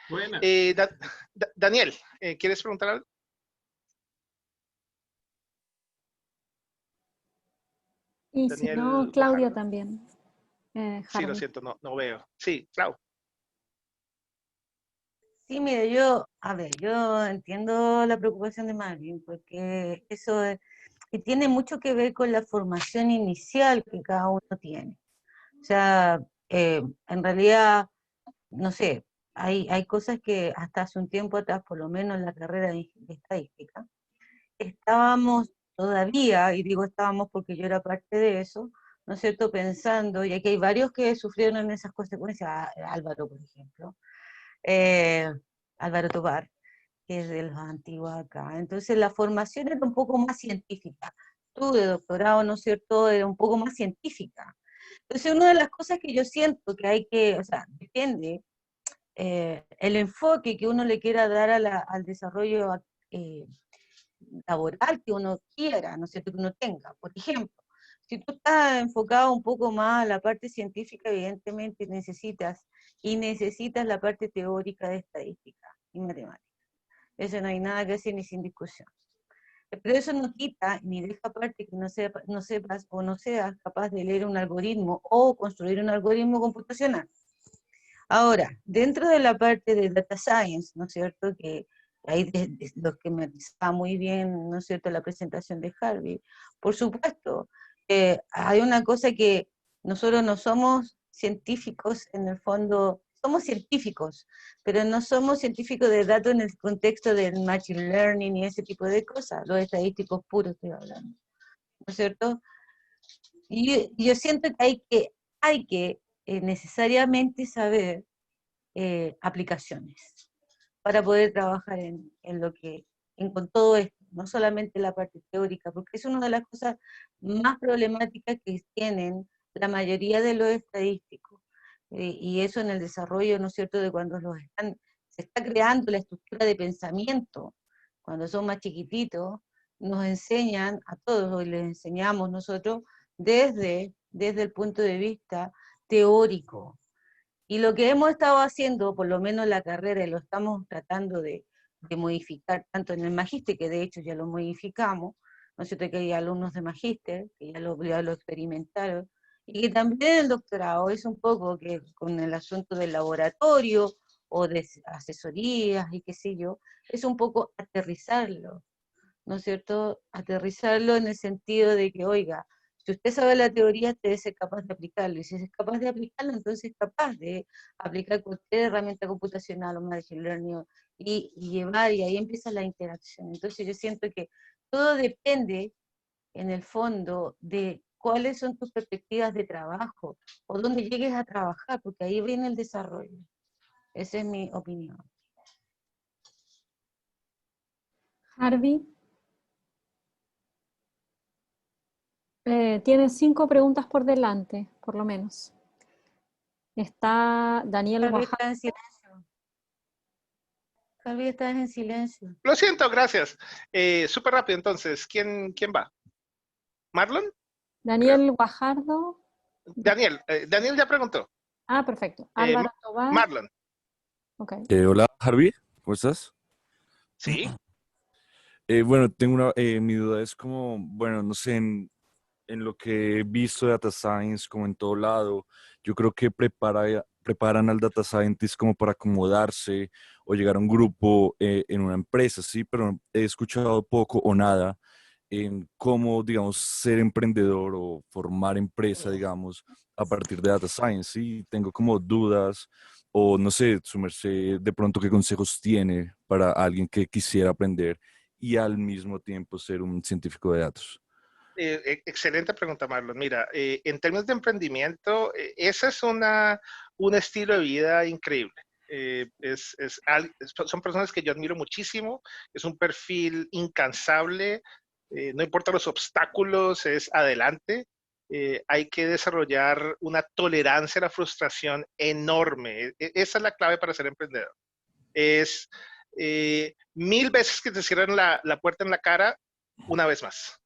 Buena. Daniel, ¿quieres preguntar algo? Y Daniel, si no, Claudia Ojalá. también. Sí, lo siento, no veo. Sí, Clau. Sí, mire, yo entiendo la preocupación de Marvin, porque eso que tiene mucho que ver con la formación inicial que cada uno tiene. O sea, en realidad, no sé, hay cosas que hasta hace un tiempo atrás, por lo menos en la carrera de estadística, estábamos todavía, y digo estábamos porque yo era parte de eso, ¿no es cierto?, pensando, y aquí hay varios que sufrieron esas consecuencias, Álvaro, por ejemplo, Álvaro Tobar, que es de los antiguos acá. Entonces la formación era un poco más científica. Tú de doctorado, ¿no es cierto?, era un poco más científica. Entonces una de las cosas que yo siento que hay que, o sea, depende el enfoque que uno le quiera dar al desarrollo laboral que uno quiera, ¿no es cierto?, que uno tenga. Por ejemplo, si tú estás enfocado un poco más a la parte científica, evidentemente necesitas la parte teórica de estadística y matemática. Eso no hay nada que hacer ni sin discusión. Pero eso no quita ni deja parte que no sepas o no seas capaz de leer un algoritmo o construir un algoritmo computacional. Ahora, dentro de la parte de data science, ¿no es cierto?, que ahí los que me está muy bien, ¿no es cierto?, la presentación de Harvey, por supuesto, hay una cosa que nosotros no somos científicos en el fondo, somos científicos, pero no somos científicos de datos en el contexto del machine learning y ese tipo de cosas, los estadísticos puros estoy hablando, ¿no es cierto? Y yo siento que hay que necesariamente saber aplicaciones para poder trabajar con todo esto, no solamente la parte teórica, porque es una de las cosas más problemáticas que tienen la mayoría de los estadísticos, y eso en el desarrollo, ¿no es cierto?, de cuando se está creando la estructura de pensamiento, cuando son más chiquititos, nos enseñan a todos, hoy les enseñamos nosotros, desde el punto de vista teórico. Y lo que hemos estado haciendo, por lo menos la carrera, y lo estamos tratando de modificar, tanto en el magíster, que de hecho ya lo modificamos, ¿no es cierto?, que hay alumnos de magíster, que ya lo experimentaron, y que también el doctorado es un poco que con el asunto del laboratorio, o de asesorías, y qué sé yo, es un poco aterrizarlo, ¿no es cierto?, aterrizarlo en el sentido de que, oiga, si usted sabe la teoría, usted es capaz de aplicarlo, y si es capaz de aplicarlo, entonces es capaz de aplicar cualquier herramienta computacional o machine learning, y llevar, y ahí empieza la interacción. Entonces yo siento que todo depende, en el fondo, de cuáles son tus perspectivas de trabajo, o dónde llegues a trabajar, porque ahí viene el desarrollo. Esa es mi opinión. Harvey. Tienes 5 preguntas por delante, por lo menos. Está Daniel Javier Guajardo. está en silencio. Javier, estás en silencio. Lo siento, gracias. Súper rápido, entonces. ¿Quién va? ¿Marlon? Daniel Guajardo. Daniel ya preguntó. Ah, perfecto. Álvaro Tobar. Marlon. Ok. Hola, Harvey, ¿cómo estás? Sí, Bueno, tengo mi duda es como, bueno, no sé, en lo que he visto de Data Science, como en todo lado, yo creo que preparan al Data Scientist como para acomodarse o llegar a un grupo en una empresa, sí, pero he escuchado poco o nada en cómo, digamos, ser emprendedor o formar empresa, digamos, a partir de Data Science, sí, tengo como dudas o no sé, su merced, de pronto qué consejos tiene para alguien que quisiera aprender y al mismo tiempo ser un científico de datos. excelente pregunta, Marlon. Mira, en términos de emprendimiento, esa es un estilo de vida increíble. Son personas que yo admiro muchísimo, es un perfil incansable, no importa los obstáculos, es adelante. Hay que desarrollar una tolerancia a la frustración enorme. Esa es la clave para ser emprendedor. Es 1000 veces que te cierran la puerta en la cara, una vez más.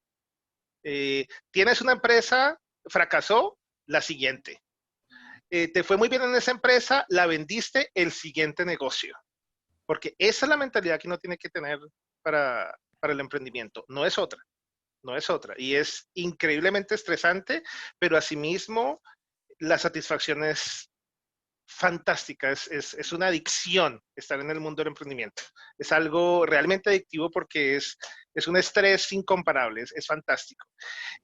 Tienes una empresa, fracasó, la siguiente. Te fue muy bien en esa empresa, la vendiste, el siguiente negocio. Porque esa es la mentalidad que uno tiene que tener para el emprendimiento. No es otra, no es otra. Y es increíblemente estresante, pero asimismo la satisfacción es fantástica, es una adicción estar en el mundo del emprendimiento. Es algo realmente adictivo porque es un estrés incomparable, es fantástico.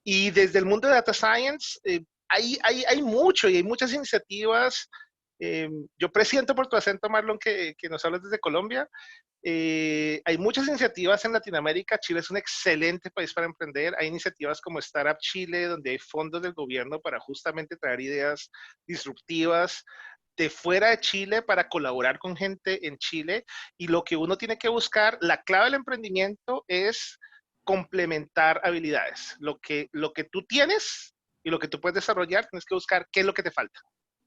Y desde el mundo de Data Science hay mucho y hay muchas iniciativas. Yo presiento por tu acento, Marlon, que nos hablas desde Colombia. Hay muchas iniciativas en Latinoamérica. Chile es un excelente país para emprender. Hay iniciativas como Startup Chile, donde hay fondos del gobierno para justamente traer ideas disruptivas de fuera de Chile para colaborar con gente en Chile. Y lo que uno tiene que buscar, la clave del emprendimiento es complementar habilidades. Lo que tú tienes y lo que tú puedes desarrollar, tienes que buscar qué es lo que te falta.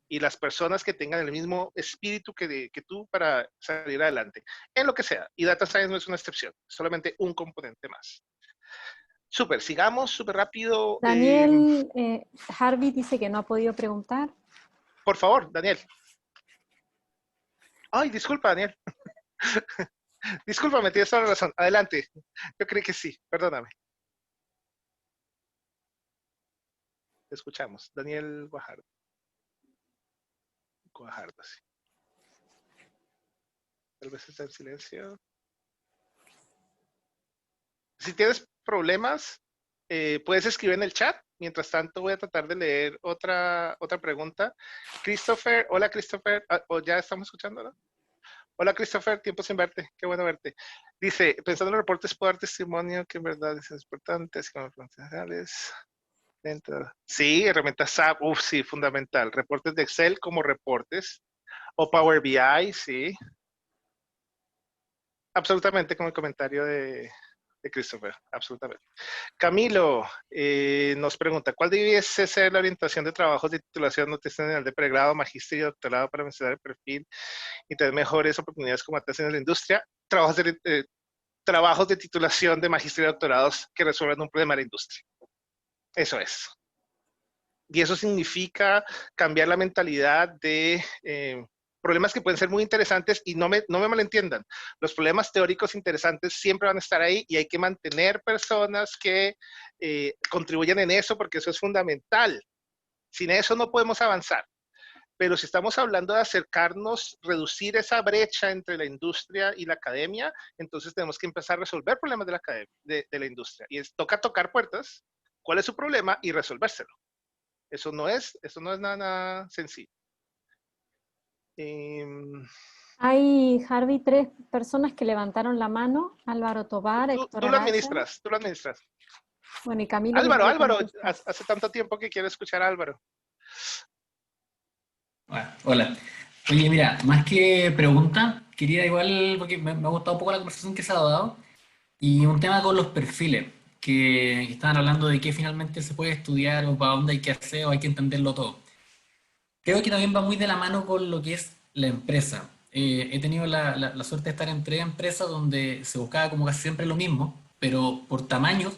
Y las personas que tengan el mismo espíritu que tú para salir adelante, en lo que sea. Y Data Science no es una excepción, solamente un componente más. Súper, sigamos súper rápido. Daniel, Harvey dice que no ha podido preguntar. Por favor, Daniel. Ay, disculpa, Daniel. Discúlpame, tienes toda la razón. Adelante. Yo creí que sí, perdóname. Te escuchamos. Daniel Guajardo. Guajardo, sí. Tal vez está en silencio. Si tienes problemas, puedes escribir en el chat. Mientras tanto, voy a tratar de leer otra pregunta. Christopher, hola Christopher. ¿O ya estamos escuchando, no? Hola Christopher, tiempo sin verte, qué bueno verte. Dice, pensando en los reportes, puedo dar testimonio que en verdad es importante, así como profesionales. Sí, herramientas SAP, sí, fundamental. Reportes de Excel como reportes. O Power BI, sí. Absolutamente, como el comentario de Christopher, absolutamente. Camilo nos pregunta, ¿cuál debiese ser la orientación de trabajos de titulación nutricional de pregrado, magíster y doctorado para mencionar el perfil y tener mejores oportunidades como atrás en la industria? Trabajos de titulación de magíster y doctorados que resuelvan un problema de la industria. Eso es. Y eso significa cambiar la mentalidad de problemas que pueden ser muy interesantes y no me malentiendan. Los problemas teóricos interesantes siempre van a estar ahí y hay que mantener personas que contribuyan en eso porque eso es fundamental. Sin eso no podemos avanzar. Pero si estamos hablando de acercarnos, reducir esa brecha entre la industria y la academia, entonces tenemos que empezar a resolver problemas de la academia, de la industria. Y toca tocar puertas, cuál es su problema y resolvérselo. Eso no es nada sencillo. Hay, Harvey, 3 personas que levantaron la mano. Álvaro Tobar, Héctor Tú lo Araya. administras. Bueno, y Camilo. Álvaro, hace tanto tiempo que quiero escuchar a Álvaro. Bueno, hola. Oye, mira, más que pregunta, quería igual, porque me ha gustado un poco la conversación que se ha dado, y un tema con los perfiles, que estaban hablando de qué finalmente se puede estudiar o para dónde hay que hacer o hay que entenderlo todo. Creo que también va muy de la mano con lo que es la empresa. He tenido la suerte de estar en 3 empresas donde se buscaba como casi siempre lo mismo, pero por tamaños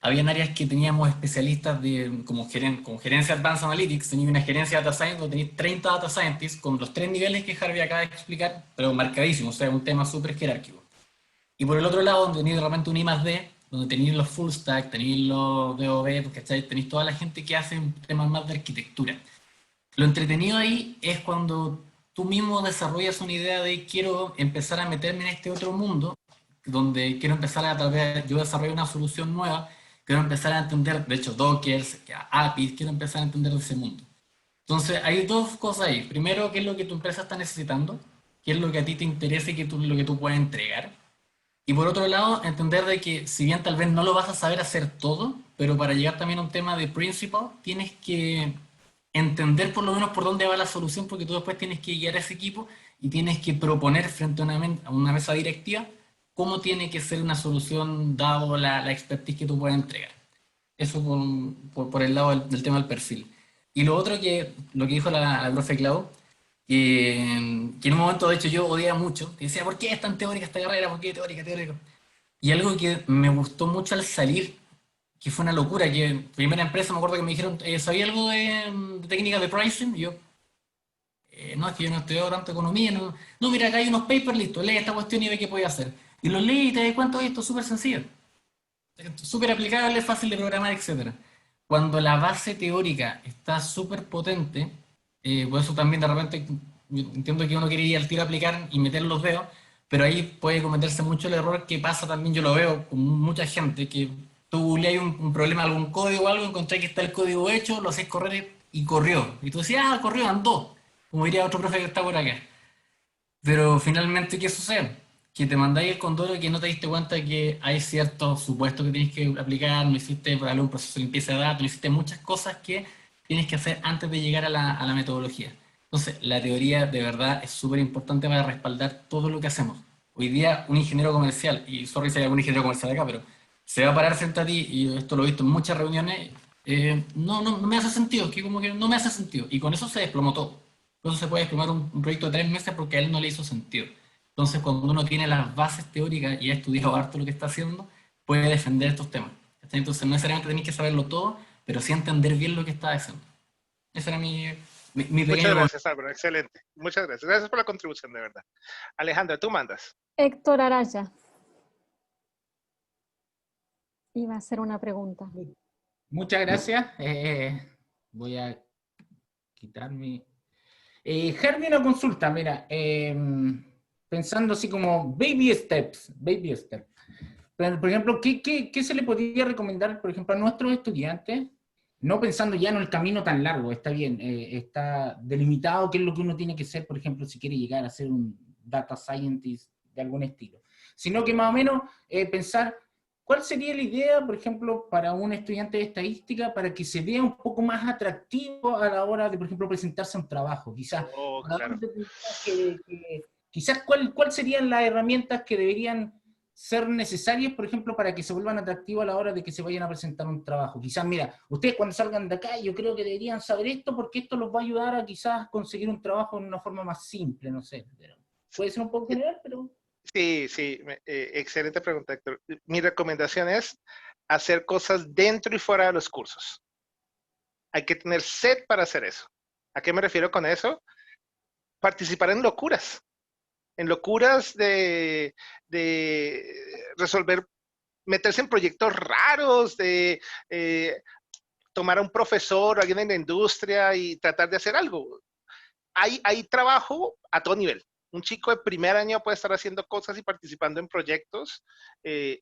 habían áreas que teníamos especialistas como gerencia Advanced Analytics, tenía una gerencia de Data Science donde tenía 30 Data Scientists con los 3 niveles que Harvey acaba de explicar, pero marcadísimos, o sea, un tema súper jerárquico. Y por el otro lado, donde tenéis de repente un I+D, donde tenéis los full stack, tenéis los DOB, ¿cachai? Tenéis toda la gente que hace temas más de arquitectura. Lo entretenido ahí es cuando tú mismo desarrollas una idea de quiero empezar a meterme en este otro mundo, donde quiero empezar a, tal vez yo desarrollo una solución nueva, quiero empezar a entender, de hecho, Dockers, APIs, quiero empezar a entender ese mundo. Entonces, hay dos cosas ahí. Primero, ¿qué es lo que tu empresa está necesitando? ¿Qué es lo que a ti te interesa y lo que tú puedes entregar? Y por otro lado, entender de que si bien tal vez no lo vas a saber hacer todo, pero para llegar también a un tema de principal, tienes que entender por lo menos por dónde va la solución, porque tú después tienes que guiar a ese equipo y tienes que proponer frente a una mesa directiva cómo tiene que ser una solución dado la expertise que tú puedes entregar. Eso por el lado del tema del perfil. Y lo otro lo que dijo la profe Clau, que en un momento, de hecho, yo odiaba mucho, que decía, ¿por qué es tan teórica esta carrera? ¿Por qué teórica? Y algo que me gustó mucho al salir, que fue una locura, que en primera empresa me acuerdo que me dijeron, ¿sabía algo de técnicas de pricing? Y yo, no, es que yo no estudio tanto economía, no, mira, acá hay unos papers, listo, lee esta cuestión y ve qué puede hacer. Y los leí y te das cuenta, oye, esto es súper sencillo, súper aplicable, fácil de programar, etcétera. Cuando la base teórica está súper potente, por eso también de repente yo entiendo que uno quiere ir al tiro a aplicar y meter los dedos, pero ahí puede cometerse mucho el error que pasa también, yo lo veo con mucha gente, que tú le hay un problema, algún código o algo, encontré que está el código hecho, lo haces correr y corrió. Y tú decías, corrió, andó, como diría otro profe que está por acá. Pero finalmente, ¿qué sucede? Que te mandáis el condoro y que no te diste cuenta que hay ciertos supuestos que tienes que aplicar, no hiciste por un proceso de limpieza de datos, no hiciste muchas cosas que tienes que hacer antes de llegar a la metodología. Entonces, la teoría de verdad es súper importante para respaldar todo lo que hacemos. Hoy día, un ingeniero comercial, y sorry si hay algún ingeniero comercial acá, pero se va a parar frente a ti, y esto lo he visto en muchas reuniones, no me hace sentido, que como que no me hace sentido. Y con eso se desplomó todo. Por eso se puede desplomar un proyecto de 3 meses porque a él no le hizo sentido. Entonces, cuando uno tiene las bases teóricas y ha estudiado harto lo que está haciendo, puede defender estos temas. Entonces, no necesariamente tenéis que saberlo todo, pero sí entender bien lo que está haciendo. Ese era mi Muchas pequeño... gracias, Álvaro. Excelente. Muchas gracias. Gracias por la contribución, de verdad. Alejandra, tú mandas. Héctor Araya. Iba a hacer una pregunta. Muchas gracias. Voy a quitar mi... Germi, una consulta, mira. Pensando así como baby steps. Por ejemplo, ¿qué se le podría recomendar, por ejemplo, a nuestros estudiantes? No pensando ya en el camino tan largo, está bien, está delimitado qué es lo que uno tiene que ser, por ejemplo, si quiere llegar a ser un data scientist de algún estilo. Sino que más o menos pensar cuál sería la idea, por ejemplo, para un estudiante de estadística para que se vea un poco más atractivo a la hora de, por ejemplo, presentarse a un trabajo. Quizás, Claro. quizás ¿cuál serían las herramientas que deberían ser necesarias, por ejemplo, para que se vuelvan atractivos a la hora de que se vayan a presentar un trabajo? Quizás, mira, ustedes cuando salgan de acá, yo creo que deberían saber esto porque esto los va a ayudar a quizás conseguir un trabajo de una forma más simple, no sé. Pero puede ser un poco general, pero... Sí, excelente pregunta, Héctor. Mi recomendación es hacer cosas dentro y fuera de los cursos. Hay que tener sed para hacer eso. ¿A qué me refiero con eso? Participar en locuras de resolver, meterse en proyectos raros, de tomar a un profesor o alguien en la industria y tratar de hacer algo. Hay trabajo a todo nivel. Un chico de primer año puede estar haciendo cosas y participando en proyectos.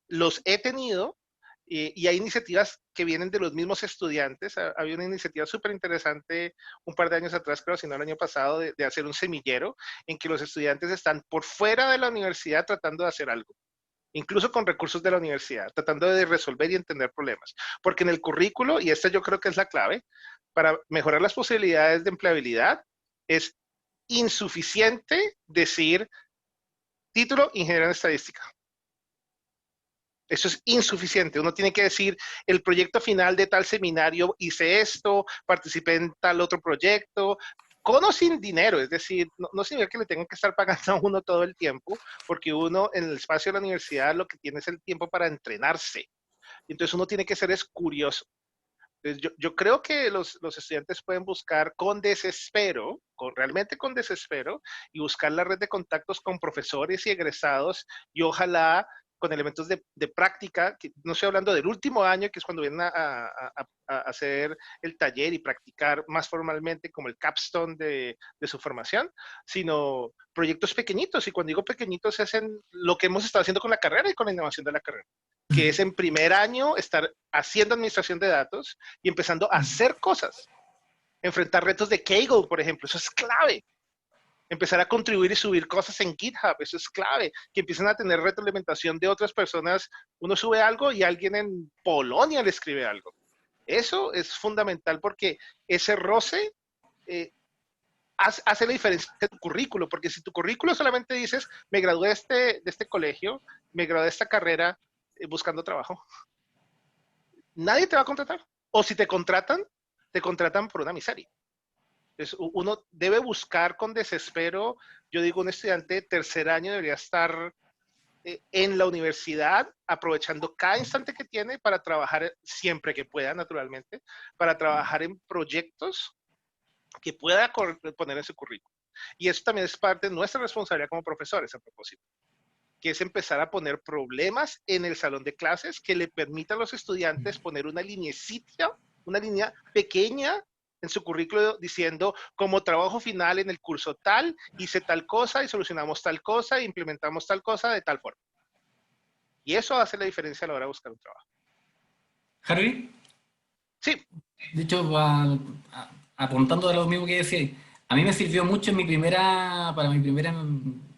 Los he tenido y hay iniciativas que vienen de los mismos estudiantes. Había una iniciativa súper interesante un par de años atrás, creo, si no el año pasado, de hacer un semillero en que los estudiantes están por fuera de la universidad tratando de hacer algo, incluso con recursos de la universidad, tratando de resolver y entender problemas. Porque en el currículo, y esta yo creo que es la clave, para mejorar las posibilidades de empleabilidad, es insuficiente decir título ingeniero en estadística. Eso es insuficiente. Uno tiene que decir el proyecto final de tal seminario, hice esto, participé en tal otro proyecto, con o sin dinero, es decir, no significa que le tengan que estar pagando a uno todo el tiempo, porque uno en el espacio de la universidad lo que tiene es el tiempo para entrenarse. Entonces uno tiene que ser curioso. Entonces, yo creo que los estudiantes pueden buscar con desespero, realmente con desespero, y buscar la red de contactos con profesores y egresados, y ojalá con elementos de práctica, que no estoy hablando del último año, que es cuando vienen a hacer el taller y practicar más formalmente como el capstone de su formación, sino proyectos pequeñitos, y cuando digo pequeñitos se hacen lo que hemos estado haciendo con la carrera y con la innovación de la carrera, que es en primer año estar haciendo administración de datos y empezando a hacer cosas. Enfrentar retos de Kaggle, por ejemplo, eso es clave. Empezar a contribuir y subir cosas en GitHub, eso es clave. Que empiecen a tener retroalimentación de otras personas. Uno sube algo y alguien en Polonia le escribe algo. Eso es fundamental porque ese roce hace la diferencia en tu currículo. Porque si tu currículo solamente dices, me gradué de este colegio, me gradué de esta carrera, buscando trabajo, nadie te va a contratar. O si te contratan por una miseria. Entonces, uno debe buscar con desespero. Yo digo, un estudiante de tercer año debería estar en la universidad, aprovechando cada instante que tiene para trabajar siempre que pueda, naturalmente, para trabajar en proyectos que pueda poner en su currículum. Y eso también es parte de nuestra responsabilidad como profesores, a propósito, que es empezar a poner problemas en el salón de clases que le permitan a los estudiantes poner una linecita, una línea pequeña en su currículo diciendo, como trabajo final en el curso tal, hice tal cosa y solucionamos tal cosa e implementamos tal cosa de tal forma. Y eso hace la diferencia a la hora de buscar un trabajo. Harvey, Sí, de hecho, apuntando a lo mismo que decía, a mí me sirvió mucho para mi primera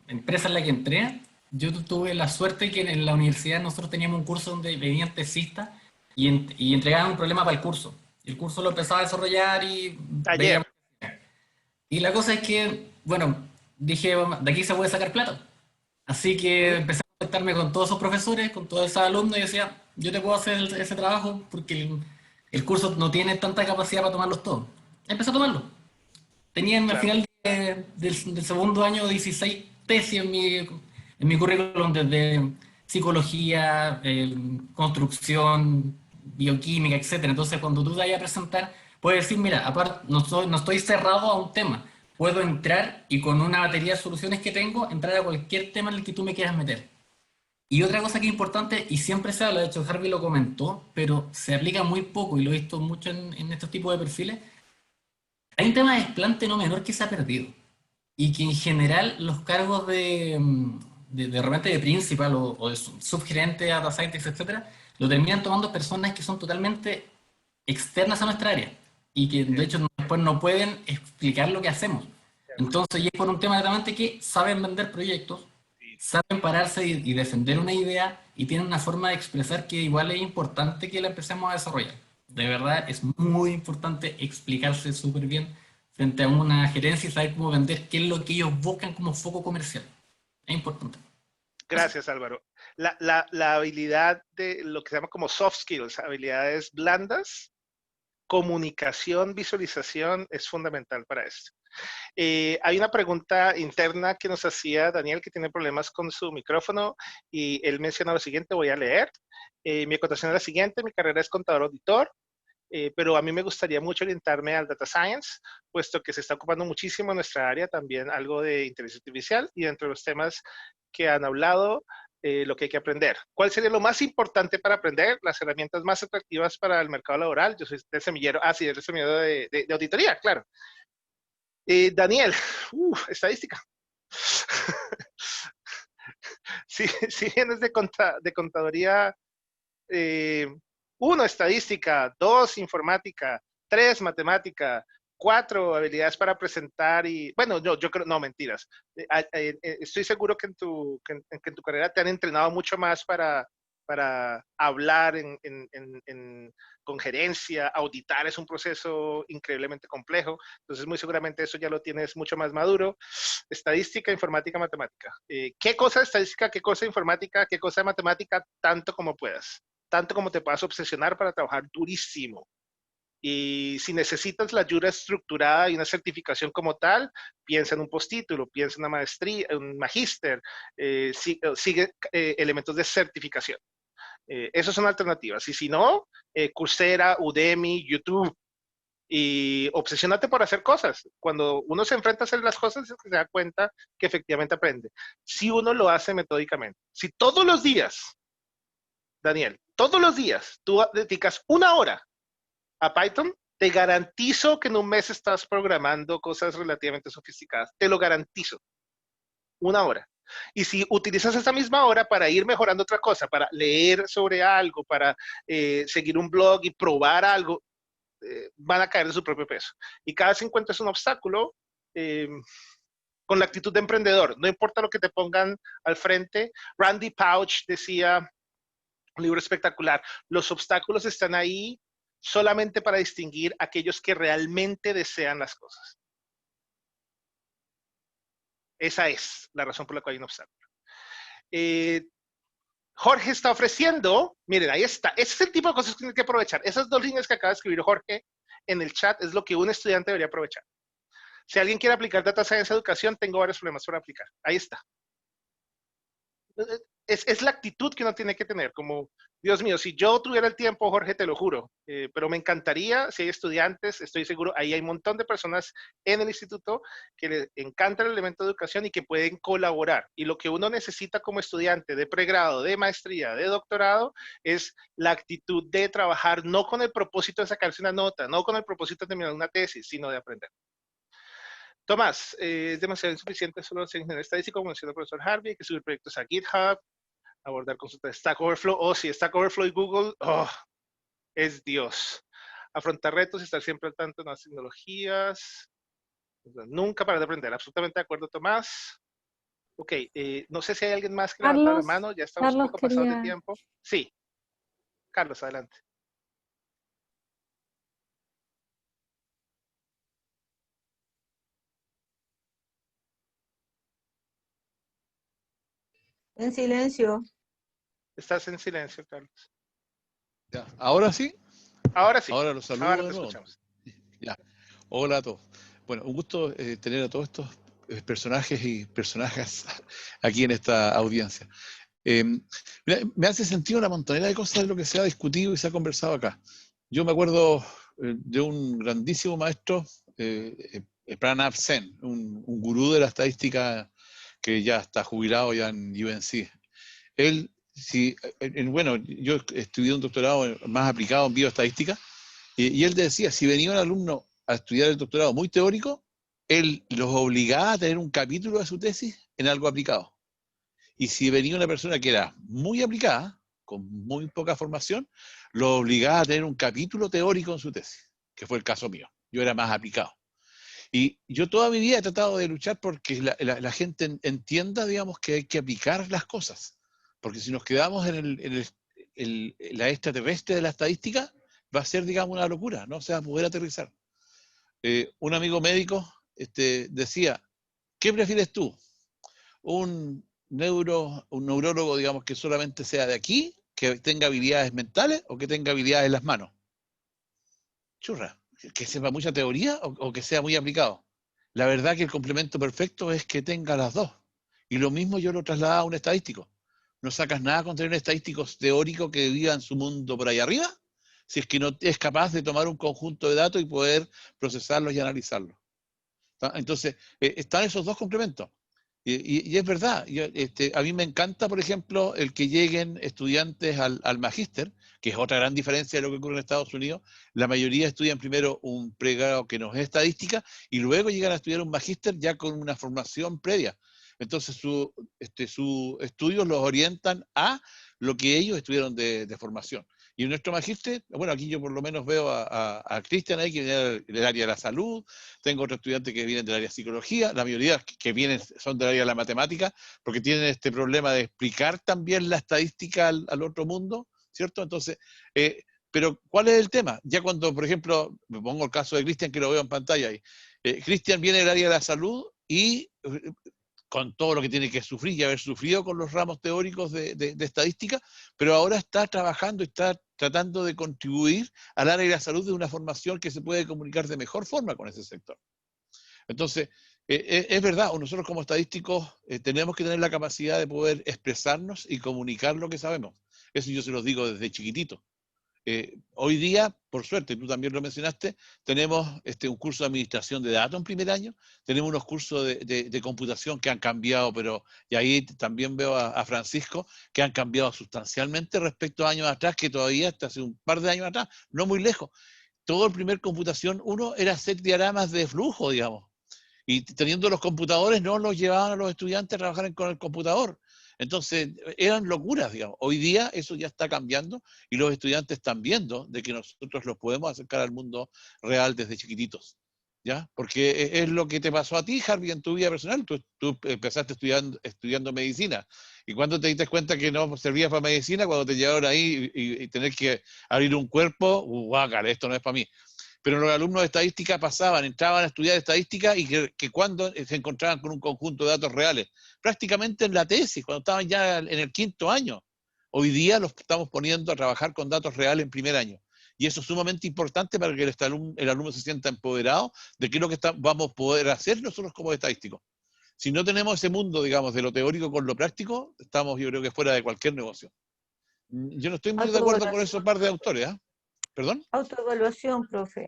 empresa en la que entré. Yo tuve la suerte que en la universidad nosotros teníamos un curso donde venían tesistas y entregaban un problema para el curso. El curso lo empezaba a desarrollar y taller. Y la cosa es que, bueno, dije, de aquí se puede sacar plata. Así que empecé a conectarme con todos esos profesores, con todos esos alumnos y decía, yo te puedo hacer ese trabajo porque el curso no tiene tanta capacidad para tomarlos todos. Empecé a tomarlo. Tenían al final del segundo año 16 tesis en mi currículum, desde psicología, construcción, bioquímica, etcétera. Entonces, cuando tú te vayas a presentar, puedes decir, mira, aparte, no estoy cerrado a un tema. Puedo entrar y con una batería de soluciones que tengo, entrar a cualquier tema en el que tú me quieras meter. Y otra cosa que es importante, y siempre se habla, de hecho Harvey lo comentó, pero se aplica muy poco, y lo he visto mucho en estos tipos de perfiles, hay un tema de desplante no menor que se ha perdido. Y que en general los cargos de repente de principal o de subgerente, data scientist, etcétera, lo terminan tomando personas que son totalmente externas a nuestra área y que de hecho después no pueden explicar lo que hacemos. Entonces, y es por un tema realmente que saben vender proyectos, saben pararse y defender una idea y tienen una forma de expresar que igual es importante que la empecemos a desarrollar. De verdad, es muy importante explicarse súper bien frente a una gerencia y saber cómo vender, qué es lo que ellos buscan como foco comercial. Es importante. Gracias, Álvaro. La habilidad de lo que se llama como soft skills, habilidades blandas, comunicación, visualización, es fundamental para esto. Hay una pregunta interna que nos hacía Daniel, que tiene problemas con su micrófono, y él menciona lo siguiente, voy a leer. Mi acotación es la siguiente: mi carrera es contador auditor, pero a mí me gustaría mucho orientarme al data science, puesto que se está ocupando muchísimo en nuestra área también algo de inteligencia artificial, y dentro de los temas que han hablado, lo que hay que aprender. ¿Cuál sería lo más importante para aprender? Las herramientas más atractivas para el mercado laboral. Yo soy del semillero, sí, del semillero de auditoría, claro. Daniel, estadística. Si vienes de contaduría, 1, estadística, 2, informática, 3, matemática, 4, habilidades para presentar y, bueno, yo creo, no, mentiras. Estoy seguro que en tu carrera te han entrenado mucho más para hablar con gerencia. Auditar es un proceso increíblemente complejo, entonces muy seguramente eso ya lo tienes mucho más maduro. Estadística, informática, matemática. ¿Qué cosa de estadística, qué cosa de informática, qué cosa de matemática? Tanto como puedas, tanto como te puedas obsesionar para trabajar durísimo. Y si necesitas la ayuda estructurada y una certificación como tal, piensa en un postítulo, piensa en una maestría, un magíster, sigue elementos de certificación. Esas son alternativas. Y si no, Coursera, Udemy, YouTube. Y obsesiónate por hacer cosas. Cuando uno se enfrenta a hacer las cosas, es que se da cuenta que efectivamente aprende. Si uno lo hace metódicamente. Si todos los días, Daniel, todos los días tú dedicas 1 hora a Python, te garantizo que en un mes estás programando cosas relativamente sofisticadas. Te lo garantizo. 1 hora. Y si utilizas esa misma hora para ir mejorando otra cosa, para leer sobre algo, para seguir un blog y probar algo, van a caer de su propio peso. Y cada vez que encuentres un obstáculo, con la actitud de emprendedor, no importa lo que te pongan al frente. Randy Pausch decía, un libro espectacular, los obstáculos están ahí solamente para distinguir a aquellos que realmente desean las cosas. Esa es la razón por la cual hay un obstáculo. Jorge está ofreciendo, miren, ahí está, ese es el tipo de cosas que tienen que aprovechar. Esas 2 líneas que acaba de escribir Jorge en el chat es lo que un estudiante debería aprovechar. Si alguien quiere aplicar Data Science a educación, tengo varios problemas para aplicar. Ahí está. Es la actitud que uno tiene que tener, como, Dios mío, si yo tuviera el tiempo, Jorge, te lo juro, pero me encantaría, si hay estudiantes, estoy seguro, ahí hay un montón de personas en el instituto que les encanta el elemento de educación y que pueden colaborar. Y lo que uno necesita como estudiante de pregrado, de maestría, de doctorado, es la actitud de trabajar no con el propósito de sacarse una nota, no con el propósito de terminar una tesis, sino de aprender. Tomás, es demasiado insuficiente solo ser ingeniero estadístico, como menciona el profesor Harvey, hay que subir proyectos a GitHub, abordar consultas de Stack Overflow. Oh, sí, Stack Overflow y Google, oh, es Dios. Afrontar retos y estar siempre al tanto de nuevas tecnologías. Nunca parar de aprender. Absolutamente de acuerdo, Tomás. Ok, no sé si hay alguien más que levantó la mano. Ya estamos un poco pasados de tiempo. Sí. Carlos, adelante. En silencio. Estás en silencio, Carlos. Ya, ¿ahora sí? Ahora sí. Ahora los saludo. Ahora te escuchamos. Ya. Hola a todos. Bueno, un gusto tener a todos estos personajes y personajes aquí en esta audiencia. Mira, me hace sentido una montonera de cosas de lo que se ha discutido y se ha conversado acá. Yo me acuerdo de un grandísimo maestro, Pranav Sen, un gurú de la estadística que ya está jubilado ya en UNC. Él, bueno, yo estudié un doctorado más aplicado en bioestadística, y él decía, si venía un alumno a estudiar el doctorado muy teórico, él los obligaba a tener un capítulo de su tesis en algo aplicado. Y si venía una persona que era muy aplicada, con muy poca formación, lo obligaba a tener un capítulo teórico en su tesis, que fue el caso mío. Yo era más aplicado. Y yo toda mi vida he tratado de luchar porque la gente entienda, digamos, que hay que aplicar las cosas. Porque si nos quedamos en la extraterrestre de la estadística, va a ser, digamos, una locura, no se va a poder aterrizar. Un amigo médico decía, ¿qué prefieres tú? ¿Un neurólogo, digamos, que solamente sea de aquí, que tenga habilidades mentales o que tenga habilidades en las manos? Churra. ¿Que sepa mucha teoría o que sea muy aplicado? La verdad que el complemento perfecto es que tenga las dos. Y lo mismo yo lo trasladaba a un estadístico. No sacas nada con tener un estadístico teórico que viva en su mundo por ahí arriba, si es que no es capaz de tomar un conjunto de datos y poder procesarlos y analizarlos. Entonces, están esos dos complementos. Y es verdad, a mí me encanta, por ejemplo, el que lleguen estudiantes al magíster, que es otra gran diferencia de lo que ocurre en Estados Unidos. La mayoría estudian primero un pregrado que no es estadística y luego llegan a estudiar un magíster ya con una formación previa. Entonces, sus estudios los orientan a lo que ellos estudiaron de formación. Y en nuestro magíster, bueno, aquí yo por lo menos veo a Cristian ahí, que viene del área de la salud, tengo otros estudiantes que vienen del área de psicología, la mayoría que vienen son del área de la matemática, porque tienen este problema de explicar también la estadística al otro mundo, ¿cierto? Entonces, pero ¿cuál es el tema? Ya cuando, por ejemplo, me pongo el caso de Cristian, que lo veo en pantalla ahí, Cristian viene del área de la salud y con todo lo que tiene que sufrir y haber sufrido con los ramos teóricos de estadística, pero ahora está trabajando y está tratando de contribuir al área de la salud de una formación que se puede comunicar de mejor forma con ese sector. Entonces, es verdad, nosotros como estadísticos tenemos que tener la capacidad de poder expresarnos y comunicar lo que sabemos. Eso yo se los digo desde chiquitito. Hoy día, por suerte, tú también lo mencionaste, tenemos un curso de administración de datos en primer año, tenemos unos cursos de computación que han cambiado, y ahí también veo a Francisco, que han cambiado sustancialmente respecto a años atrás, que todavía hasta hace un par de años atrás, no muy lejos. Todo el primer computación, uno era hacer diagramas de flujo, digamos. Y teniendo los computadores, no los llevaban a los estudiantes a trabajar con el computador. Entonces, eran locuras, digamos. Hoy día eso ya está cambiando y los estudiantes están viendo de que nosotros los podemos acercar al mundo real desde chiquititos, ¿ya? Porque es lo que te pasó a ti, Harvey, en tu vida personal. Tú empezaste estudiando medicina y cuando te diste cuenta que no servías para medicina, cuando te llevaron ahí y tener que abrir un cuerpo, guácala, esto no es para mí. Pero los alumnos de estadística entraban a estudiar estadística y que cuando se encontraban con un conjunto de datos reales, prácticamente en la tesis, cuando estaban ya en el 5º año. Hoy día los estamos poniendo a trabajar con datos reales en primer año. Y eso es sumamente importante para que el alumno se sienta empoderado de qué es lo que vamos a poder hacer nosotros como estadísticos. Si no tenemos ese mundo, digamos, de lo teórico con lo práctico, estamos, yo creo que fuera de cualquier negocio. Yo no estoy muy de acuerdo con esos par de autores, ¿eh? ¿Perdón? Autoevaluación, profe.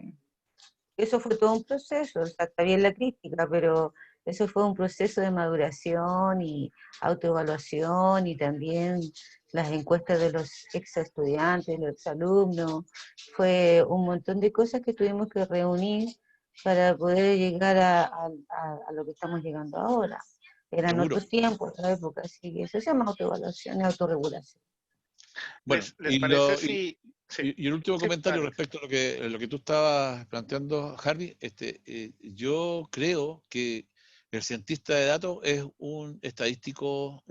Eso fue todo un proceso, o sea, está bien la crítica, pero eso fue un proceso de maduración y autoevaluación y también las encuestas de los ex estudiantes, los ex alumnos. Fue un montón de cosas que tuvimos que reunir para poder llegar a lo que estamos llegando ahora. Eran Seguro. otros tiempos, otra época, así que eso se llama autoevaluación y autorregulación. Bueno, ¿Les parece si...? Sí. Y el último Sí, comentario dale. respecto a lo que tú estabas planteando, Harvey, yo creo que el cientista de datos es un estadístico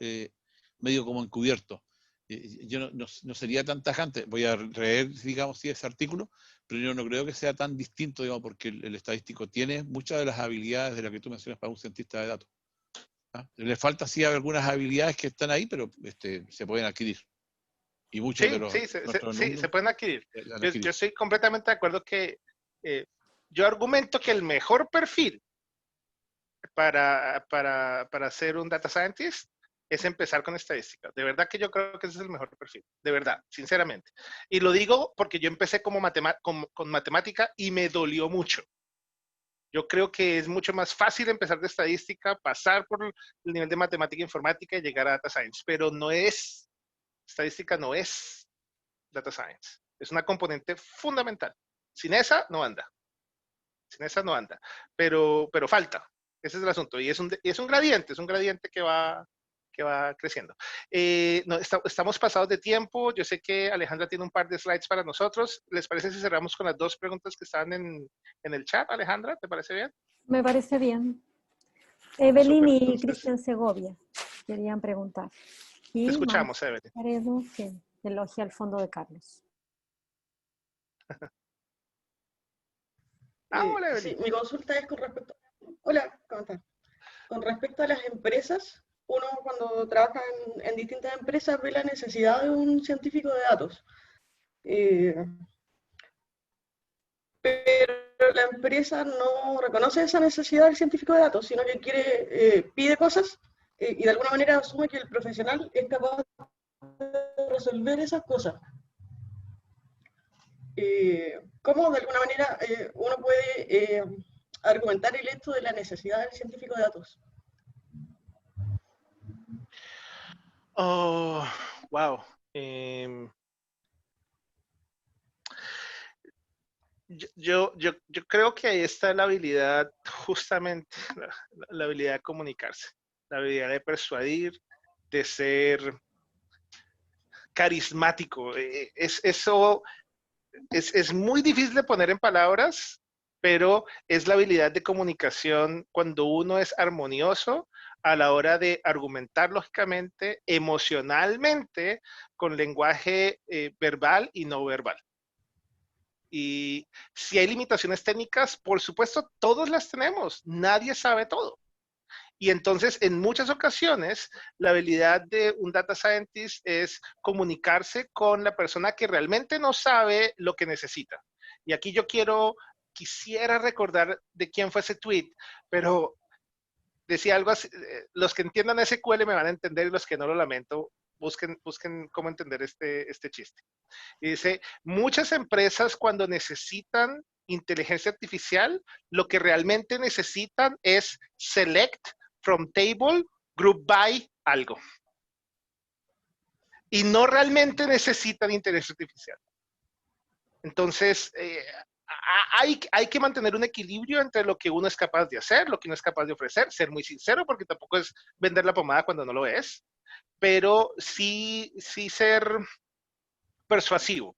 medio como encubierto. Yo no sería tan tajante, voy a leer, digamos, sí, ese artículo, pero yo no creo que sea tan distinto, digamos, porque el estadístico tiene muchas de las habilidades de las que tú mencionas para un cientista de datos. ¿Ah? Le falta sí algunas habilidades que están ahí, pero se pueden adquirir. Y muchos de los Sí, se pueden adquirir. Yo estoy completamente de acuerdo que yo argumento que el mejor perfil para ser un data scientist es empezar con estadística. De verdad que yo creo que ese es el mejor perfil. De verdad, sinceramente. Y lo digo porque yo empecé con matemática y me dolió mucho. Yo creo que es mucho más fácil empezar de estadística, pasar por el nivel de matemática e informática y llegar a data science, pero estadística no es data science. Es una componente fundamental. Sin esa no anda. Sin esa no anda. Pero falta. Ese es el asunto. Y es un gradiente que va creciendo. Estamos pasados de tiempo. Yo sé que Alejandra tiene un par de slides para nosotros. ¿Les parece si cerramos con las 2 preguntas que están en el chat, Alejandra? ¿Te parece bien? Me parece bien. Evelyn Súper, y entonces, Cristian Segovia querían preguntar. Y te escuchamos, Max Evelyn. Paredo, que elogia al fondo de Carlos. Hola, Evelyn. Sí, mi consulta es con respecto... Hola, ¿cómo están? Con respecto a las empresas, uno cuando trabaja en distintas empresas ve la necesidad de un científico de datos. Pero la empresa no reconoce esa necesidad del científico de datos, sino que pide cosas y de alguna manera asume que el profesional es capaz de resolver esas cosas. ¿Cómo de alguna manera uno puede argumentar el hecho de la necesidad del científico de datos? Oh, wow. Yo creo que ahí está la habilidad, justamente, la habilidad de comunicarse, la habilidad de persuadir, de ser carismático. Eso es muy difícil de poner en palabras, pero es la habilidad de comunicación cuando uno es armonioso a la hora de argumentar lógicamente, emocionalmente, con lenguaje verbal y no verbal. Y si hay limitaciones técnicas, por supuesto, todos las tenemos. Nadie sabe todo. Y entonces, en muchas ocasiones, la habilidad de un data scientist es comunicarse con la persona que realmente no sabe lo que necesita. Y aquí yo quisiera recordar de quién fue ese tweet, pero decía algo así, los que entiendan SQL me van a entender y los que no lo lamento, busquen cómo entender este chiste. Y dice, muchas empresas cuando necesitan inteligencia artificial, lo que realmente necesitan es select from table, group by algo. Y no realmente necesitan inteligencia artificial. Entonces, hay que mantener un equilibrio entre lo que uno es capaz de hacer, lo que uno es capaz de ofrecer, ser muy sincero, porque tampoco es vender la pomada cuando no lo es, pero sí ser persuasivo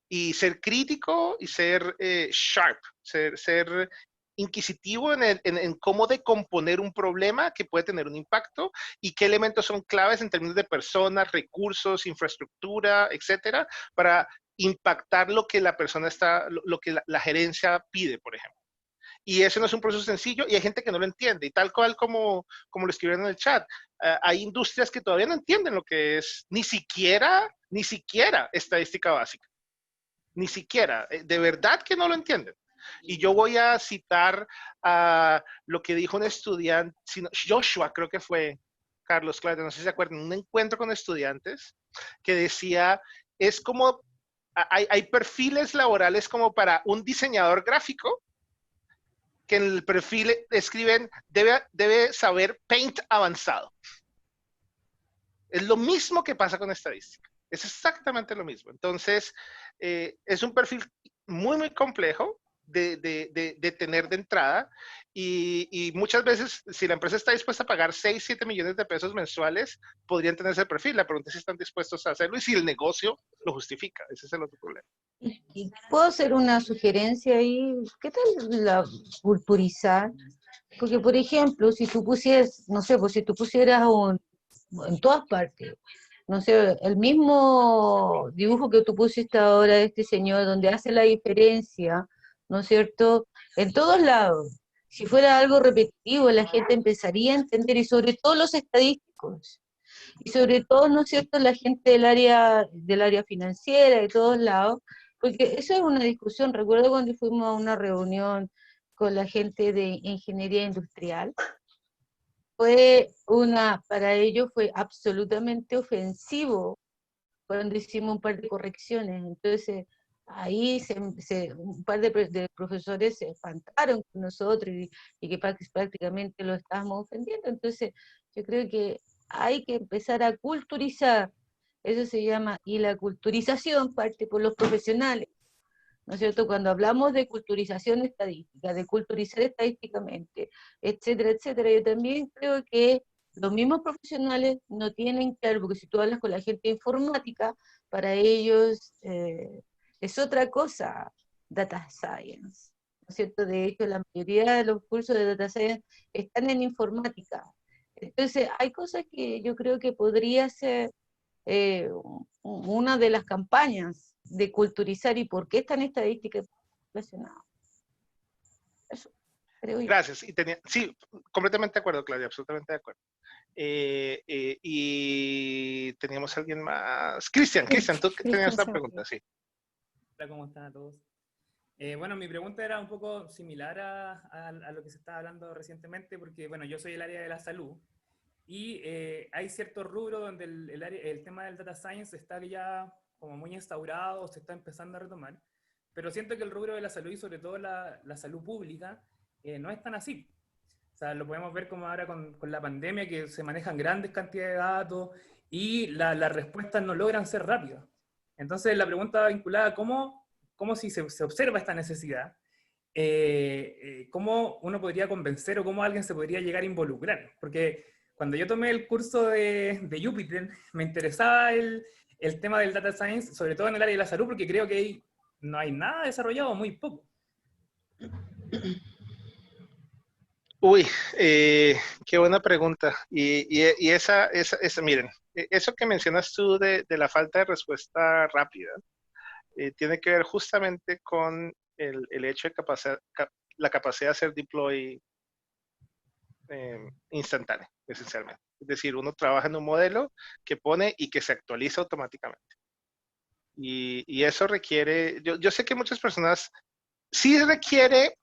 y ser crítico y ser sharp, ser inquisitivo en cómo decomponer un problema que puede tener un impacto y qué elementos son claves en términos de personas, recursos, infraestructura, etcétera, para impactar lo que la persona lo que la gerencia pide, por ejemplo. Y eso no es un proceso sencillo y hay gente que no lo entiende. Y tal cual como lo escribieron en el chat, hay industrias que todavía no entienden lo que es ni siquiera estadística básica. Ni siquiera. De verdad que no lo entienden. Y yo voy a citar lo que dijo un estudiante, Joshua creo que fue, Carlos, claro, no sé si se acuerdan, un encuentro con estudiantes que decía, es como, hay perfiles laborales como para un diseñador gráfico, que en el perfil escriben, debe saber Paint avanzado. Es lo mismo que pasa con estadística. Es exactamente lo mismo. Entonces, es un perfil muy, muy complejo de tener de entrada y muchas veces, si la empresa está dispuesta a pagar 6, 7 millones de pesos mensuales, podrían tener ese perfil. La pregunta es si están dispuestos a hacerlo y si el negocio lo justifica. Ese es el otro problema. ¿Y puedo hacer una sugerencia ahí? ¿Qué tal la culturizar? Porque, por ejemplo, si tú pusieras, no sé, pues si tú pusieras en todas partes, no sé, el mismo dibujo que tú pusiste ahora de este señor, donde hace la diferencia, ¿no es cierto? En todos lados. Si fuera algo repetitivo, la gente empezaría a entender, y sobre todo los estadísticos, y sobre todo, ¿no es cierto?, la gente del área financiera, de todos lados, porque eso es una discusión. Recuerdo cuando fuimos a una reunión con la gente de ingeniería industrial, para ellos fue absolutamente ofensivo cuando hicimos un par de correcciones. Entonces, ahí un par de profesores se espantaron con nosotros y que prácticamente lo estábamos ofendiendo. Entonces, yo creo que hay que empezar a culturizar, eso se llama, y la culturización parte por los profesionales, ¿no es cierto? Cuando hablamos de culturización estadística, de culturizar estadísticamente, etcétera, etcétera, yo también creo que los mismos profesionales no tienen claro, porque si tú hablas con la gente de informática, para ellos es otra cosa, data science, ¿no es cierto? De hecho, la mayoría de los cursos de data science están en informática. Entonces, hay cosas que yo creo que podría ser una de las campañas de culturizar y por qué están estadísticas relacionadas. Eso, creo yo. Gracias. Sí, completamente de acuerdo, Claudia, absolutamente de acuerdo. Y teníamos a alguien más. Cristian, tú tenías una pregunta, sí. Hola, ¿cómo están a todos? Bueno, mi pregunta era un poco similar a lo que se estaba hablando recientemente, porque, bueno, yo soy el área de la salud y hay ciertos rubros donde el tema del data science está ya como muy instaurado, se está empezando a retomar, pero siento que el rubro de la salud y sobre todo la salud pública no es tan así. O sea, lo podemos ver como ahora con la pandemia, que se manejan grandes cantidades de datos y las respuestas no logran ser rápidas. Entonces, la pregunta vinculada a cómo si se observa esta necesidad, cómo uno podría convencer o cómo alguien se podría llegar a involucrar. Porque cuando yo tomé el curso de Jupyter, me interesaba el tema del data science, sobre todo en el área de la salud, porque creo que no hay nada desarrollado, muy poco. Uy, qué buena pregunta. Y esa, miren, eso que mencionas tú de la falta de respuesta rápida, tiene que ver justamente con el hecho de la capacidad de hacer deploy instantáneo, esencialmente. Es decir, uno trabaja en un modelo que pone y que se actualiza automáticamente. Y eso requiere, yo sé que muchas personas sí requiere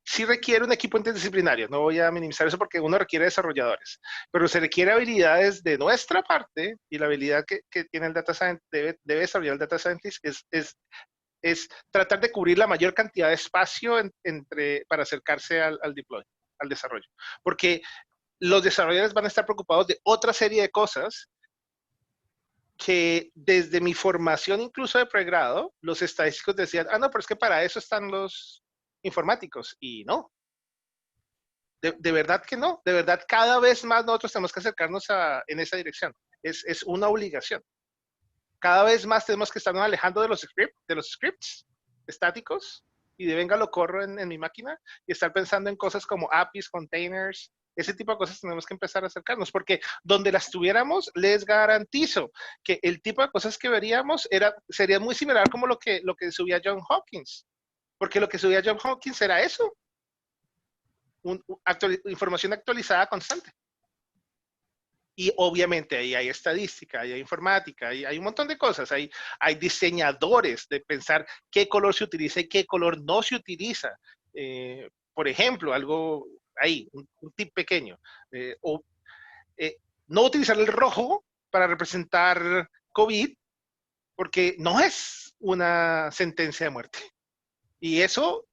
sí requiere un equipo interdisciplinario, no voy a minimizar eso porque uno requiere desarrolladores, pero se requiere habilidades de nuestra parte y la habilidad que tiene el data scientist, debe desarrollar el data scientist es tratar de cubrir la mayor cantidad de espacio para acercarse al deploy, al desarrollo. Porque los desarrolladores van a estar preocupados de otra serie de cosas que desde mi formación incluso de pregrado, los estadísticos decían, no, pero es que para eso están los informáticos. Y no. De verdad que no. De verdad, cada vez más nosotros tenemos que acercarnos en esa dirección. Es una obligación. Cada vez más tenemos que estarnos alejando de los scripts estáticos y de venga lo corro en mi máquina y estar pensando en cosas como APIs, containers, ese tipo de cosas tenemos que empezar a acercarnos, porque donde las tuviéramos, les garantizo que el tipo de cosas que veríamos sería muy similar como lo que subía John Hopkins, porque lo que subía John Hopkins era eso, información actualizada constante. Y obviamente ahí hay estadística, ahí hay informática, ahí hay un montón de cosas. Hay diseñadores de pensar qué color se utiliza y qué color no se utiliza. Por ejemplo, algo ahí, un tip pequeño. No utilizar el rojo para representar COVID porque no es una sentencia de muerte. Y eso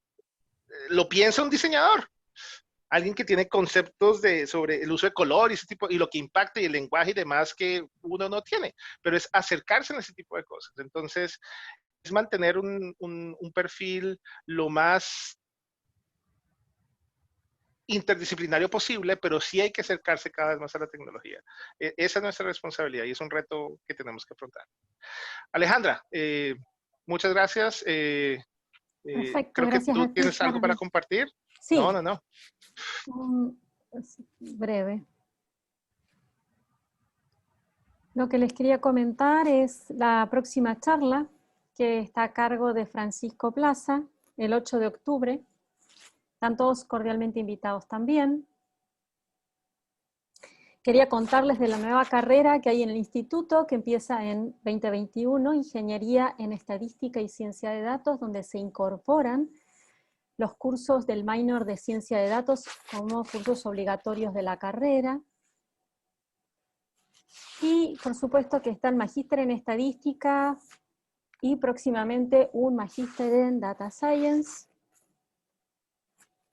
lo piensa un diseñador. Alguien que tiene conceptos sobre el uso de color y ese tipo, y lo que impacta y el lenguaje y demás que uno no tiene, pero es acercarse a ese tipo de cosas. Entonces, es mantener un perfil lo más interdisciplinario posible, pero sí hay que acercarse cada vez más a la tecnología. Esa es nuestra responsabilidad y es un reto que tenemos que afrontar. Alejandra, muchas gracias. Perfecto, Creo que gracias tú a ti, tienes algo para Harvey. compartir. Sí. No. Breve. Lo que les quería comentar es la próxima charla que está a cargo de Francisco Plaza, el 8 de octubre. Están todos cordialmente invitados también. Quería contarles de la nueva carrera que hay en el instituto, que empieza en 2021, Ingeniería en Estadística y Ciencia de Datos, donde se incorporan los cursos del minor de Ciencia de Datos como cursos obligatorios de la carrera. Y por supuesto que está el Magíster en Estadística y próximamente un Magíster en Data Science.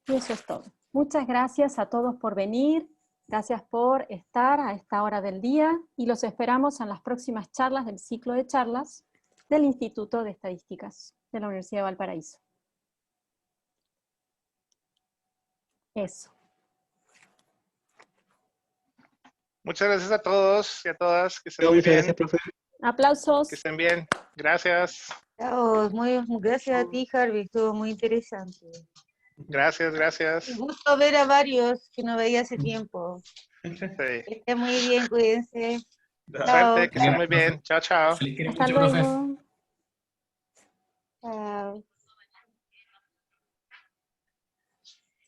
Y eso es todo. Muchas gracias a todos por venir. Gracias por estar a esta hora del día y los esperamos en las próximas charlas del ciclo de charlas del Instituto de Estadísticas de la Universidad de Valparaíso. Eso. Muchas gracias a todos y a todas. Que estén muy Muchas bien. gracias, profe. Aplausos. Que estén bien. Gracias. Chao, gracias a ti, Harvey, estuvo muy interesante. Gracias. Un gusto ver a varios que no veía hace tiempo. Sí. Que estén muy bien, cuídense. Suerte, que estén muy bien. Chao. Hasta luego. Chao.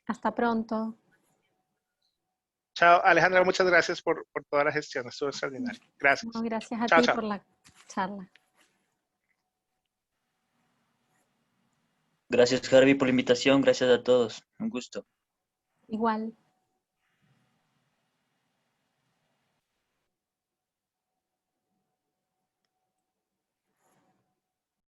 Hasta pronto. Chao, Alejandra, muchas gracias por toda la gestión. Estuvo extraordinario. Gracias. No, gracias a Chao, ti chao. por la charla. Gracias, Harvey, por la invitación. Gracias a todos. Un gusto. Igual.